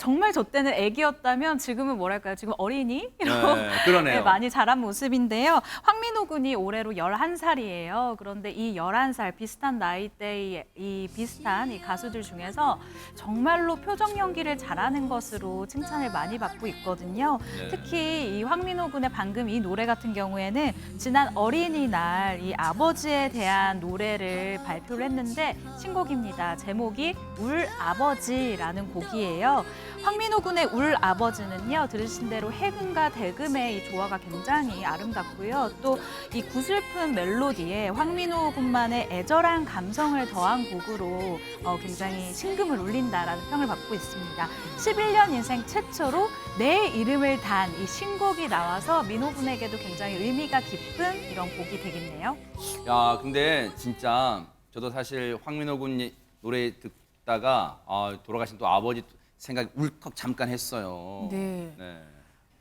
정말 저 때는 애기였다면 지금은 뭐랄까요? 지금 어린이로 네, 그러네요. 네, 많이 자란 모습인데요. 황민호 군이 올해로 11살이에요. 그런데 이 11살 비슷한 나이대의 이 비슷한 이 가수들 중에서 정말로 표정 연기를 잘하는 것으로 칭찬을 많이 받고 있거든요. 네. 특히 이 황민호 군의 방금 이 노래 같은 경우에는 지난 어린이날 이 아버지에 대한 노래를 발표를 했는데 신곡입니다. 제목이 울 아버지라는 곡이에요. 황민호 군의 울 아버지는요, 들으신 대로 해금과 대금의 이 조화가 굉장히 아름답고요. 또 이 구슬픈 멜로디에 황민호 군만의 애절한 감성을 더한 곡으로 굉장히 심금을 울린다라는 평을 받고 있습니다. 11년 인생 최초로 내 이름을 단 이 신곡이 나와서 민호 군에게도 굉장히 의미가 깊은 이런 곡이 되겠네요. 야, 근데 진짜 저도 사실 황민호 군 노래 듣다가 돌아가신 또 아버지 생각이 울컥 잠깐 했어요. 네. 네.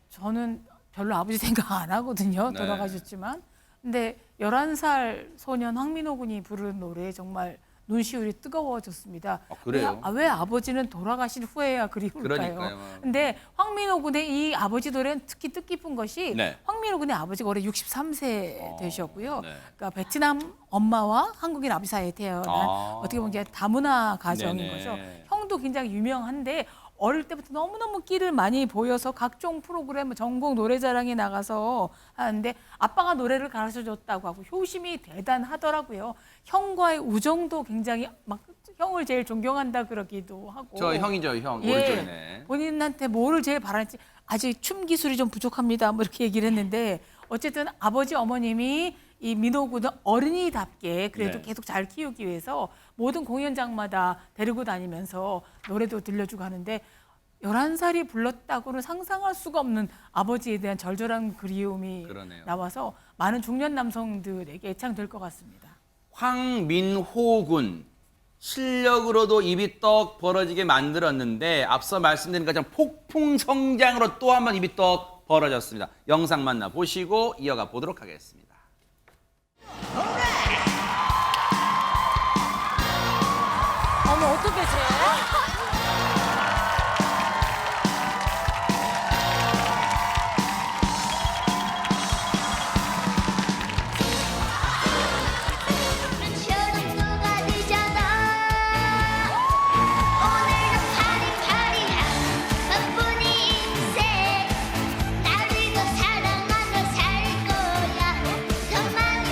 저는 별로 아버지 생각 안 하거든요. 네. 돌아가셨지만. 근데 11살 소년 황민호 군이 부른 노래 정말 눈시울이 뜨거워졌습니다. 그래요? 왜 아버지는 돌아가신 후에야 그리울까요? 그러니까요. 근데 황민호 군의 이 아버지 노래는 특히 뜻깊은 것이 네. 황민호 군의 아버지가 올해 63세 되셨고요. 네. 그러니까 베트남 엄마와 한국인 아버지 사이에 태어난 어떻게 보면 이제 다문화 가정인 네네. 거죠. 형도 굉장히 유명한데 어릴 때부터 너무너무 끼를 많이 보여서 각종 프로그램 전국 노래자랑에 나가서 하는데 아빠가 노래를 가르쳐줬다고 하고 효심이 대단하더라고요. 형과의 우정도 굉장히 막 형을 제일 존경한다 그러기도 하고. 저 형이죠, 형. 예. 오른쪽이네. 본인한테 뭐를 제일 바랄지 아직 춤 기술이 좀 부족합니다. 뭐 이렇게 얘기를 했는데 어쨌든 아버지 어머님이 이 민호 군은 어린이답게 그래도 네. 계속 잘 키우기 위해서 모든 공연장마다 데리고 다니면서 노래도 들려주고 하는데 11살이 불렀다고는 상상할 수가 없는 아버지에 대한 절절한 그리움이 그러네요. 나와서 많은 중년 남성들에게 애창될 것 같습니다. 황민호 군 실력으로도 입이 떡 벌어지게 만들었는데 앞서 말씀드린 것처럼 폭풍 성장으로 또 한 번 입이 떡 벌어졌습니다. 영상 만나보시고 이어가 보도록 하겠습니다. 어머 어떻게 쟤? 저녁가 되잖아 오늘도 파리파리한 너뿐인 인생 나를 더 사랑하며 살 거야 더 많이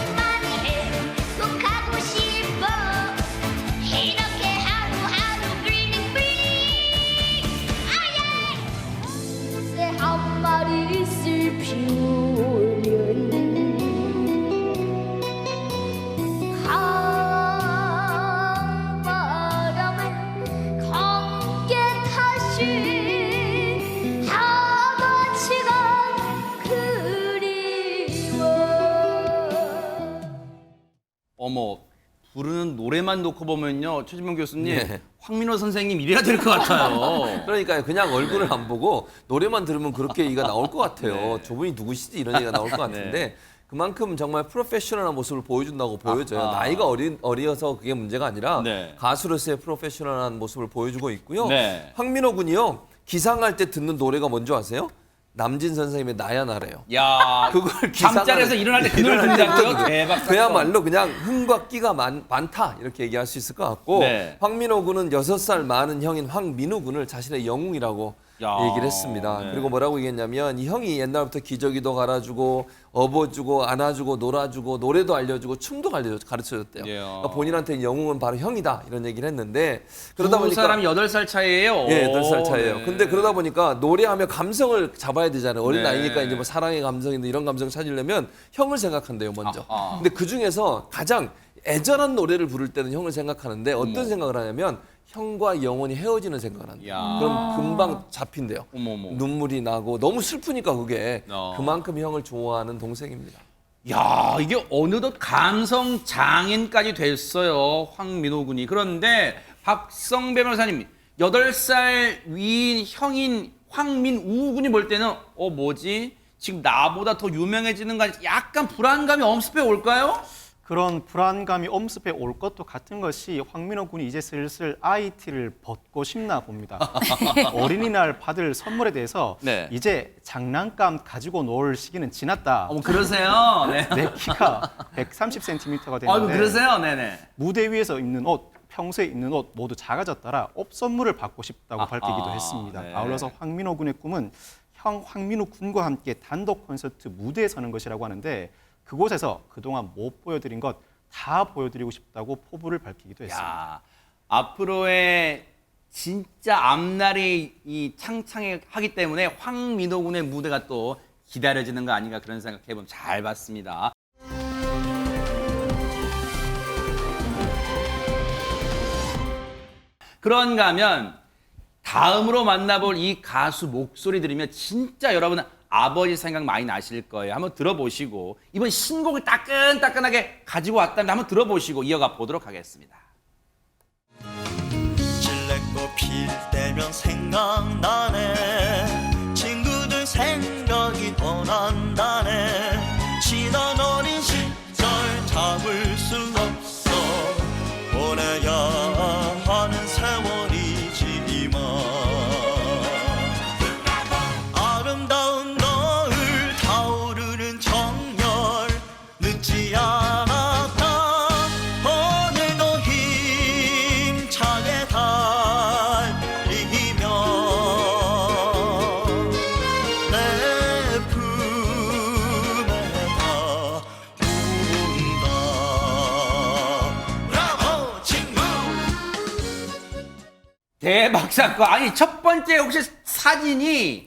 행복하고 싶어 이렇게 하루하루 breathing 아예 새 한 마리 슬피 울려있는 바람에 검게 타신 아버지가 그리워. 어머, 부르는 노래만 놓고 보면요. 최진명 교수님, 네. 황민호 선생님 이래야 될 것 같아요. 그러니까요. 그냥 얼굴을 안 보고 노래만 들으면 그렇게 얘기가 나올 것 같아요. 네. 저분이 누구시지 이런 얘기가 나올 것 같은데 그만큼 정말 프로페셔널한 모습을 보여준다고 보여져요. 아하. 나이가 어려서 그게 문제가 아니라 네. 가수로서의 프로페셔널한 모습을 보여주고 있고요. 네. 황민호 군이요. 기상할 때 듣는 노래가 뭔지 아세요? 남진 선생님의 나야 나래요. 야, 그걸 잠자리에서 일어날 때 그 노래 듣는다고요? 대박 사건. 그야말로 그냥 흥과 끼가 많다 이렇게 얘기할 수 있을 것 같고 네. 황민호 군은 6살 많은 형인 황민우 군을 자신의 영웅이라고 야, 얘기를 했습니다. 네. 그리고 뭐라고 얘기했냐면 이 형이 옛날부터 기저귀도 갈아주고 업어주고 안아주고 놀아주고 노래도 알려주고 춤도 가르쳐줬대요. 예. 그러니까 본인한테 영웅은 바로 형이다 이런 얘기를 했는데 그러다 두 보니까 사람 8살 차이예요. 예, 8살 차이예요. 네. 근데 그러다 보니까 노래하며 감성을 잡아야 되잖아요. 어린 네. 나이니까 이제 뭐 사랑의 감성인데 이런 감성을 찾으려면 형을 생각한대요, 먼저. 아하. 근데 그 중에서 가장 애절한 노래를 부를 때는 형을 생각하는데 어떤 어머. 생각을 하냐면 형과 영원히 헤어지는 생각을 한대요. 야. 그럼 금방 잡힌대요. 어머머. 눈물이 나고 너무 슬프니까 그게 어. 그만큼 형을 좋아하는 동생입니다. 야, 이게 어느덧 감성 장인까지 됐어요. 황민호 군이. 그런데 박성배 변호사님, 8살 위인 형인 황민우 군이 볼 때는 뭐지? 지금 나보다 더 유명해지는 거 아니- 약간 불안감이 엄습해 올까요? 그런 불안감이 엄습해 올 것도 같은 것이 황민호 군이 이제 슬슬 IT를 벗고 싶나 봅니다. 어린이날 받을 선물에 대해서 네. 이제 장난감 가지고 놀 시기는 지났다. 그러세요? 네. 내 키가 130cm가 되는데 아이고, 그러세요? 네네. 무대 위에서 입는 옷, 평소에 입는 옷 모두 작아졌더라 옷 선물을 받고 싶다고 아하, 밝히기도 했습니다. 네. 아울러서 황민호 군의 꿈은 형 황민우 군과 함께 단독 콘서트 무대에 서는 것이라고 하는데 그곳에서 그동안 못 보여드린 것 다 보여드리고 싶다고 포부를 밝히기도 했습니다. 야, 앞으로의 진짜 앞날이 이 창창하기 때문에 황민호 군의 무대가 또 기다려지는 거 아닌가 그런 생각해보면 잘 봤습니다. 그런가 하면 다음으로 만나볼 이 가수 목소리 들으면 진짜 여러분 아버지 생각 많이 나실 거예요. 한번 들어보시고 이번 신곡을 따끈따끈하게 가지고 왔다는데 한번 들어보시고 이어가 보도록 하겠습니다. 찔레꽃 필 때면 생각나네 친구들 생각이 더 난다네 지난 어린 시절 잡을 수 없어 보내야 하는 세월이지만 아름다운 너울 타오르는 정열 늦지 않았다 오늘도 힘차게 달리며 내 품에 다 온다 브라보 친구 대박 사건. 아니 첫 번째 혹시 사진이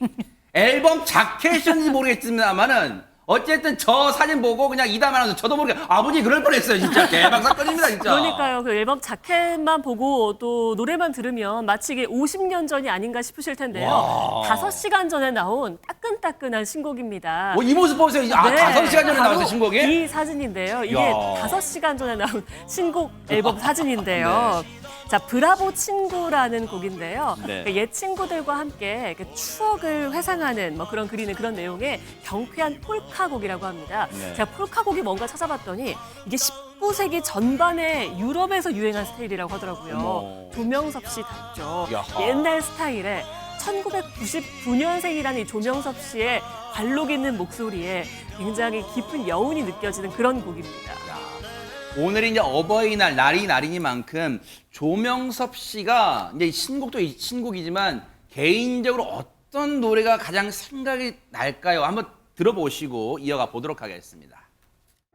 앨범 자켓이었는지 모르겠습니다만은 어쨌든 저 사진 보고 그냥 이담하면서 저도 모르게 아버지 그럴 뻔했어요. 진짜 대박 사건입니다. 진짜. 그러니까요. 그 앨범 자켓만 보고 또 노래만 들으면 마치 이게 50년 전이 아닌가 싶으실 텐데요. 와. 5시간 전에 나온 따끈따끈한 신곡입니다. 이 모습 보세요. 네, 5시간 전에 바로 나왔어요, 신곡이? 이 사진인데요. 이게 야. 5시간 전에 나온 신곡 앨범 사진인데요. 자, 브라보 친구라는 곡인데요. 네. 옛 친구들과 함께 추억을 회상하는 뭐 그런 그리는 그런 내용의 경쾌한 폴카곡이라고 합니다. 네. 제가 폴카곡이 뭔가 찾아봤더니 이게 19세기 전반에 유럽에서 유행한 스타일이라고 하더라고요. 어머. 조명섭 씨 닮죠. 야하. 옛날 스타일에 1999년생이라는 이 조명섭 씨의 관록 있는 목소리에 굉장히 깊은 여운이 느껴지는 그런 곡입니다. 오늘이 이제 어버이날 날이니만큼 조명섭 씨가 이제 신곡도 신곡이지만 개인적으로 어떤 노래가 가장 생각이 날까요? 한번 들어보시고 이어가 보도록 하겠습니다.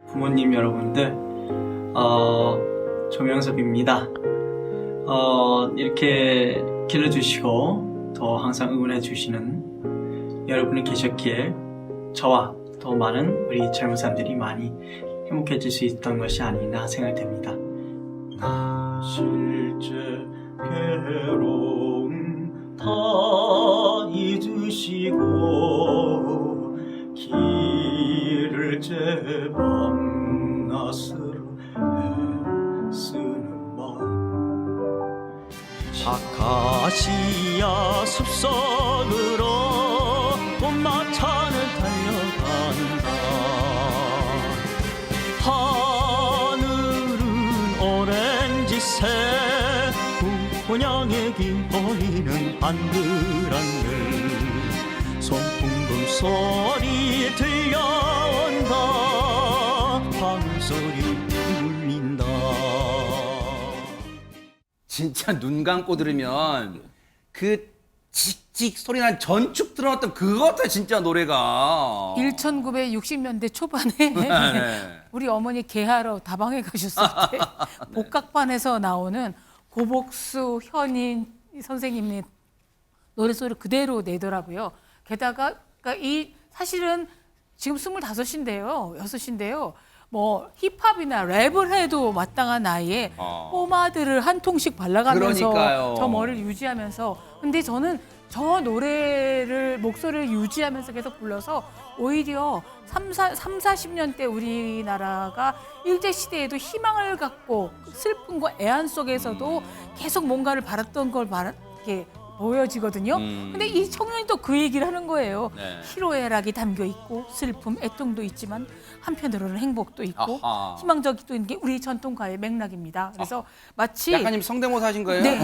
부모님 여러분들, 조명섭입니다. 이렇게 길러주시고 더 항상 응원해주시는 여러분이 계셨기에 저와 더 많은 우리 젊은 사람들이 많이 행복해질 수 있던 것이 아니나 생각됩니다. 실제 괴로움 다 잊으시고 길을 제방 나스로 애쓰는 마음 아카시아 숲속으로 꽃마차는 달려간다 하늘은 오렌지색 분양에 기어있는 한들한들 손풍금 소리 들려온다 방울소리 울린다 진짜 눈 감고 들으면 그 칙칙 소리 난 전축 들어왔던 그거 같아 진짜 노래가. 1960년대 초반에 네. 우리 어머니 개하러 다방에 가셨을 때 복각반에서 나오는 고복수, 현인 선생님의 노래소리를 그대로 내더라고요. 게다가 그러니까 이 사실은 지금 25인데요. 6인데요. 뭐 힙합이나 랩을 해도 마땅한 나이에 포마드를 한 통씩 발라가면서 그러니까요. 저 머리를 유지하면서 근데 저는 저 노래를 목소리를 유지하면서 계속 불러서 오히려 40년 때 우리나라가 일제시대에도 희망을 갖고 슬픔과 애환 속에서도 계속 뭔가를 바랐던 걸 이렇게 보여지거든요. 근데 이 청년이 또 그 얘기를 하는 거예요. 네. 희로애락이 담겨 있고 슬픔, 애통도 있지만 한편으로는 행복도 있고 아하. 희망적인 게 우리 전통가의 맥락입니다. 그래서 마치 약간님 성대모사 하신 거예요? 네.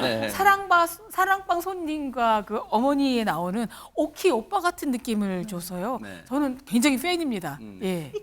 네. 사랑방 손님과 그 어머니에 나오는 오키 오빠 같은 느낌을 줘서요. 네. 저는 굉장히 팬입니다. 예.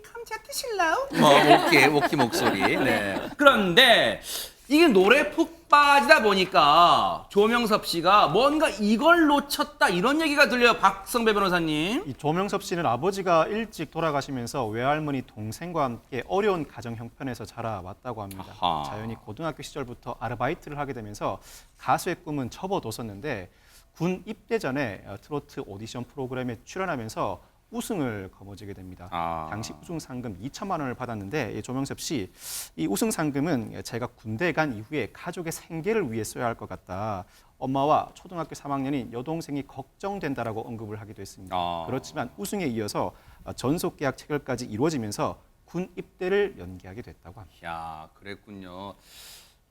오키 목소리. 네. 그런데 이게 노래 푹 빠지다 보니까 조명섭 씨가 뭔가 이걸 놓쳤다 이런 얘기가 들려요. 박성배 변호사님. 이 조명섭 씨는 아버지가 일찍 돌아가시면서 외할머니 동생과 함께 어려운 가정 형편에서 자라왔다고 합니다. 아하. 자연히 고등학교 시절부터 아르바이트를 하게 되면서 가수의 꿈은 접어뒀었는데 군 입대 전에 트로트 오디션 프로그램에 출연하면서 우승을 거머쥐게 됩니다. 당시 우승 상금 2천만 원을 받았는데 이 조명섭 씨, 이 우승 상금은 제가 군대 간 이후에 가족의 생계를 위해 써야 할 것 같다. 엄마와 초등학교 3학년인 여동생이 걱정된다라고 언급을 하기도 했습니다. 그렇지만 우승에 이어서 전속 계약 체결까지 이루어지면서 군 입대를 연기하게 됐다고 합니다. 야, 그랬군요.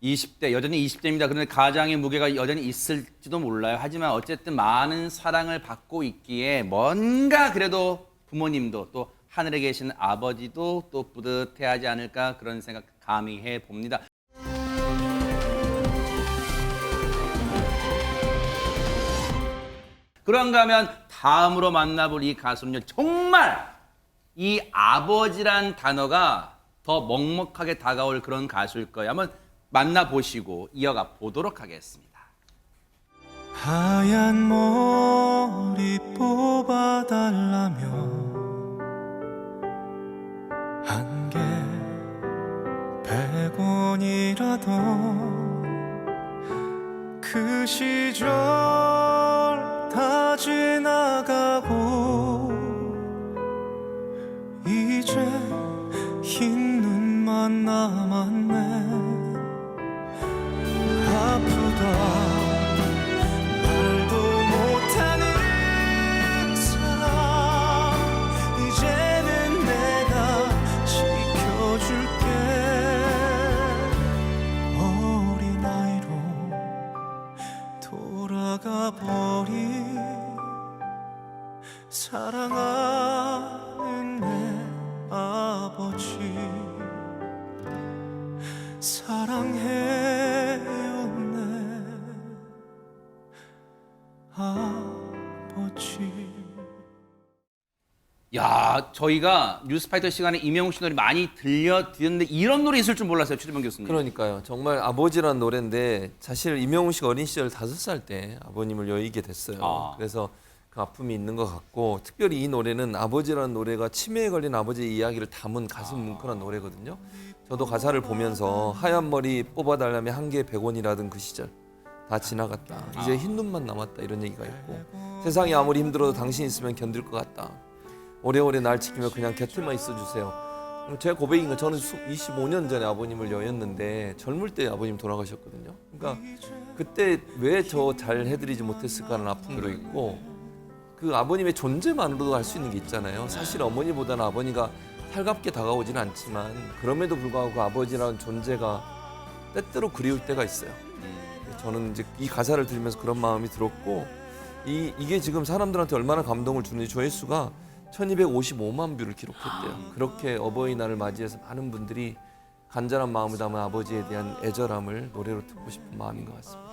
20대, 여전히 20대입니다. 그런데 가장의 무게가 여전히 있을지도 몰라요. 하지만 어쨌든 많은 사랑을 받고 있기에 뭔가 그래도 부모님도 또 하늘에 계신 아버지도 또 뿌듯해하지 않을까 그런 생각 감히 해봅니다. 그런가 하면 다음으로 만나볼 이 가수는요. 정말 이 아버지란 단어가 더 먹먹하게 다가올 그런 가수일 거예요. 한번 만나보시고 이어가 보도록 하겠습니다. 하얀 머리 뽑아달라며 한 개 100원이라도 그 시절 다 지나가고 남았네. 아프다 말도 못하는 사랑, 이제는 내가 지켜줄게. 어린아이로 돌아가 버린 사랑하는 내 아버지, 사랑해요 내 아버지. 야, 저희가 뉴스파이터 시간에 임영웅 씨 노래 많이 들려드렸는데 이런 노래 있을 줄 몰랐어요, 최재범 교수님. 그러니까요. 정말 아버지란 노래인데 사실 임영웅 씨가 어린 시절 5살 때 아버님을 여의게 됐어요. 그래서 그 아픔이 있는 것 같고, 특별히 이 노래는 아버지라는 노래가 치매에 걸린 아버지의 이야기를 담은 가슴 뭉클한 노래거든요. 저도 가사를 보면서 하얀 머리 뽑아달라면 한 개에 100원이라던 그 시절 다 지나갔다. 이제 흰 눈만 남았다. 이런 얘기가 있고, 세상이 아무리 힘들어도 당신 있으면 견딜 것 같다. 오래오래 날 지키며 그냥 곁에만 있어주세요. 제 고백인 건 저는 25년 전에 아버님을 여였는데 젊을 때 아버님 돌아가셨거든요. 그러니까 그때 왜 저 잘 해드리지 못했을까라는 아픔도 있고, 그 아버님의 존재만으로도 알 수 있는 게 있잖아요. 사실 어머니보다는 아버니가 살갑게 다가오지는 않지만 그럼에도 불구하고 그 아버지라는 존재가 때때로 그리울 때가 있어요. 저는 이제 이 가사를 들으면서 그런 마음이 들었고, 이게 지금 사람들한테 얼마나 감동을 주는지 조회수가 1255만 뷰를 기록했대요. 그렇게 어버이날을 맞이해서 많은 분들이 간절한 마음을 담은 아버지에 대한 애절함을 노래로 듣고 싶은 마음인 것 같습니다.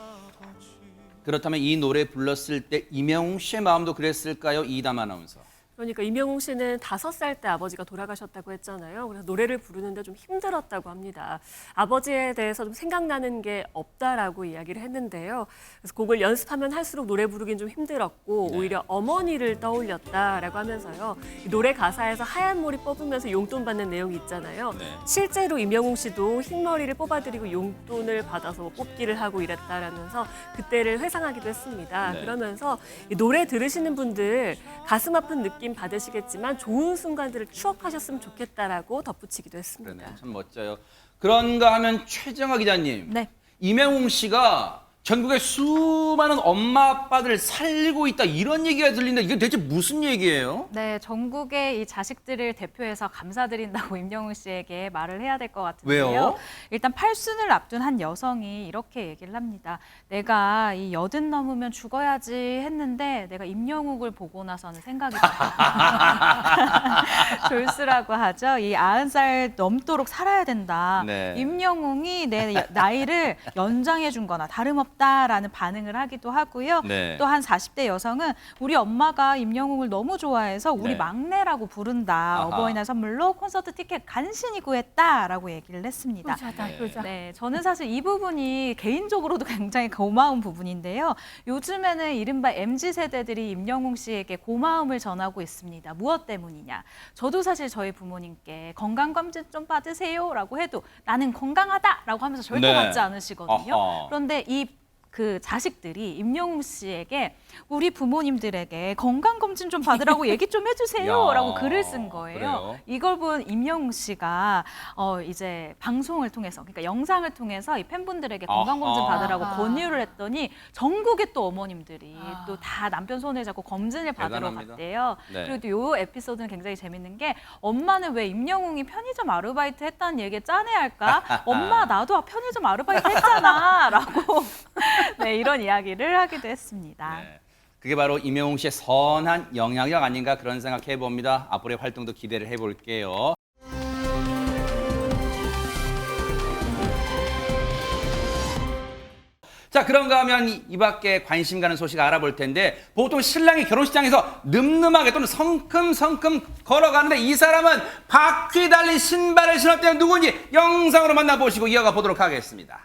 그렇다면 이 노래 불렀을 때 임영웅 씨의 마음도 그랬을까요? 이담 아나운서. 그러니까 임영웅 씨는 5살 때 아버지가 돌아가셨다고 했잖아요. 그래서 노래를 부르는데 좀 힘들었다고 합니다. 아버지에 대해서 좀 생각나는 게 없다라고 이야기를 했는데요. 그래서 곡을 연습하면 할수록 노래 부르긴 좀 힘들었고 오히려 어머니를 떠올렸다라고 하면서요. 이 노래 가사에서 하얀 머리 뽑으면서 용돈 받는 내용이 있잖아요. 실제로 임영웅 씨도 흰 머리를 뽑아드리고 용돈을 받아서 뽑기를 하고 이랬다라면서 그때를 회상하기도 했습니다. 그러면서 이 노래 들으시는 분들 가슴 아픈 느낌 받으시겠지만 좋은 순간들을 추억하셨으면 좋겠다라고 덧붙이기도 했습니다. 그러네, 참 멋져요. 그런가 하면 최정아 기자님, 네. 임영웅 씨가 전국의 수많은 엄마 아빠들을 살리고 있다 이런 얘기가 들리는데 이게 대체 무슨 얘기예요? 네, 전국의 이 자식들을 대표해서 감사드린다고 임영웅 씨에게 말을 해야 될 것 같은데요. 왜요? 일단 팔순을 앞둔 한 여성이 이렇게 얘기를 합니다. 내가 이 80 넘으면 죽어야지 했는데 내가 임영웅을 보고 나서는 생각이 졸수라고 하죠. 이 90살 넘도록 살아야 된다. 네. 임영웅이 내 나이를 연장해 준 거나 다름없다라는 반응을 하기도 하고요. 네. 또 한 40대 여성은 우리 엄마가 임영웅을 너무 좋아해서 우리 네. 막내라고 부른다. 아하. 어버이날 선물로 콘서트 티켓 간신히 구했다라고 얘기를 했습니다. 효자다, 효자. 네, 저는 사실 이 부분이 개인적으로도 굉장히 고마운 부분인데요. 요즘에는 이른바 MZ세대들이 임영웅 씨에게 고마움을 전하고 있습니다. 무엇 때문이냐. 저도 사실 저희 부모님께 건강검진 좀 받으세요라고 해도 나는 건강하다라고 하면서 절대 네. 받지 않으시거든요. 아하. 그런데 그 자식들이 임영웅 씨에게 우리 부모님들에게 건강검진 좀 받으라고 얘기 좀 해주세요라고 글을 쓴 거예요. 그래요? 이걸 본 임영웅 씨가 이제 방송을 통해서, 그러니까 영상을 통해서 이 팬분들에게 건강검진 아하. 받으라고 아하. 권유를 했더니 전국의 또 어머님들이 또 다 남편 손을 잡고 검진을 받으러 대단합니다. 갔대요. 네. 그리고 또 요 에피소드는 굉장히 재밌는 게 엄마는 왜 임영웅이 편의점 아르바이트 했다는 얘기에 짠해할까? 엄마 나도 편의점 아르바이트 했잖아 라고 네, 이런 이야기를 하기도 했습니다. 네. 그게 바로 임영웅 씨의 선한 영향력 아닌가 그런 생각 해봅니다. 앞으로의 활동도 기대를 해볼게요. 자, 그런가 하면 이 밖에 관심 가는 소식 알아볼 텐데 보통 신랑이 결혼식장에서 늠름하게 또는 성큼성큼 걸어가는데 이 사람은 바퀴 달린 신발을 신었다면 누군지 영상으로 만나보시고 이어가 보도록 하겠습니다.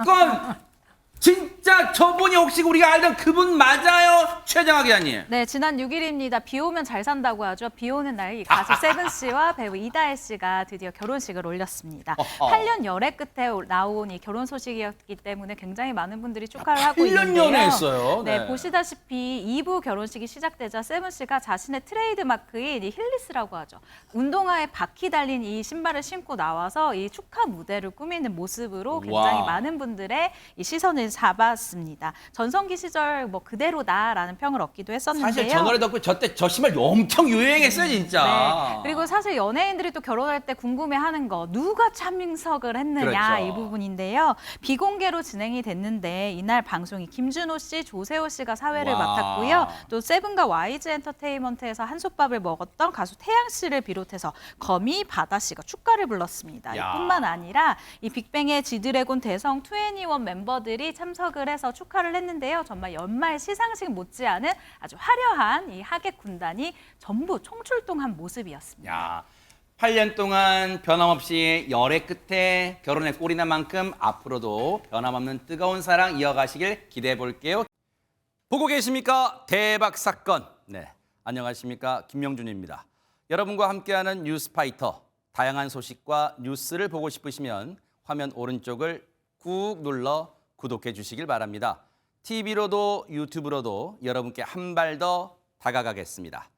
사건 진짜 저분이 혹시 우리가 알던 그분 맞아요? 최정아 기자님. 네, 지난 6일입니다. 비 오면 잘 산다고 하죠. 비 오는 날 이 가수 세븐 씨와 배우 이다혜 씨가 드디어 결혼식을 올렸습니다. 8년 열애 끝에 나온 이 결혼 소식이었기 때문에 굉장히 많은 분들이 축하를 하고 8년 있는데요. 연애했어요. 네, 보시다시피 2부 결혼식이 시작되자 세븐 씨가 자신의 트레이드 마크인 이 힐리스라고 하죠. 운동화에 바퀴 달린 이 신발을 신고 나와서 이 축하 무대를 꾸미는 모습으로 굉장히 와. 많은 분들의 이 시선을 잡았습니다. 전성기 시절 뭐 그대로다라는 평을 얻기도 했었는데요. 사실 저 노래 덕분에 저 신발 엄청 유행했어요 진짜. 네. 그리고 사실 연예인들이 또 결혼할 때 궁금해하는 거 누가 참석을 했느냐 그렇죠. 이 부분인데요. 비공개로 진행이 됐는데 이날 방송이 김준호 씨, 조세호 씨가 사회를 와. 맡았고요. 또 세븐과 YG 엔터테인먼트에서 한솥밥을 먹었던 가수 태양 씨를 비롯해서 거미, 바다 씨가 축가를 불렀습니다. 야. 이뿐만 아니라 이 빅뱅의 지드래곤 대성 2NE1 멤버들이 참석을 해서 축하를 했는데요. 정말 연말 시상식 못지않은 아주 화려한 이 하객 군단이 전부 총출동한 모습이었습니다. 야, 8년 동안 변함없이 열애 끝에 결혼의 꼴이 난 만큼 앞으로도 변함없는 뜨거운 사랑 이어가시길 기대해 볼게요. 보고 계십니까? 대박 사건. 네, 안녕하십니까? 김명준입니다. 여러분과 함께하는 뉴스파이터. 다양한 소식과 뉴스를 보고 싶으시면 화면 오른쪽을 꾹 눌러 구독해 주시길 바랍니다. TV로도 유튜브로도 여러분께 한 발 더 다가가겠습니다.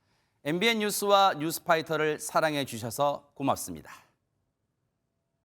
MBN 뉴스와 뉴스파이터를 사랑해 주셔서 고맙습니다.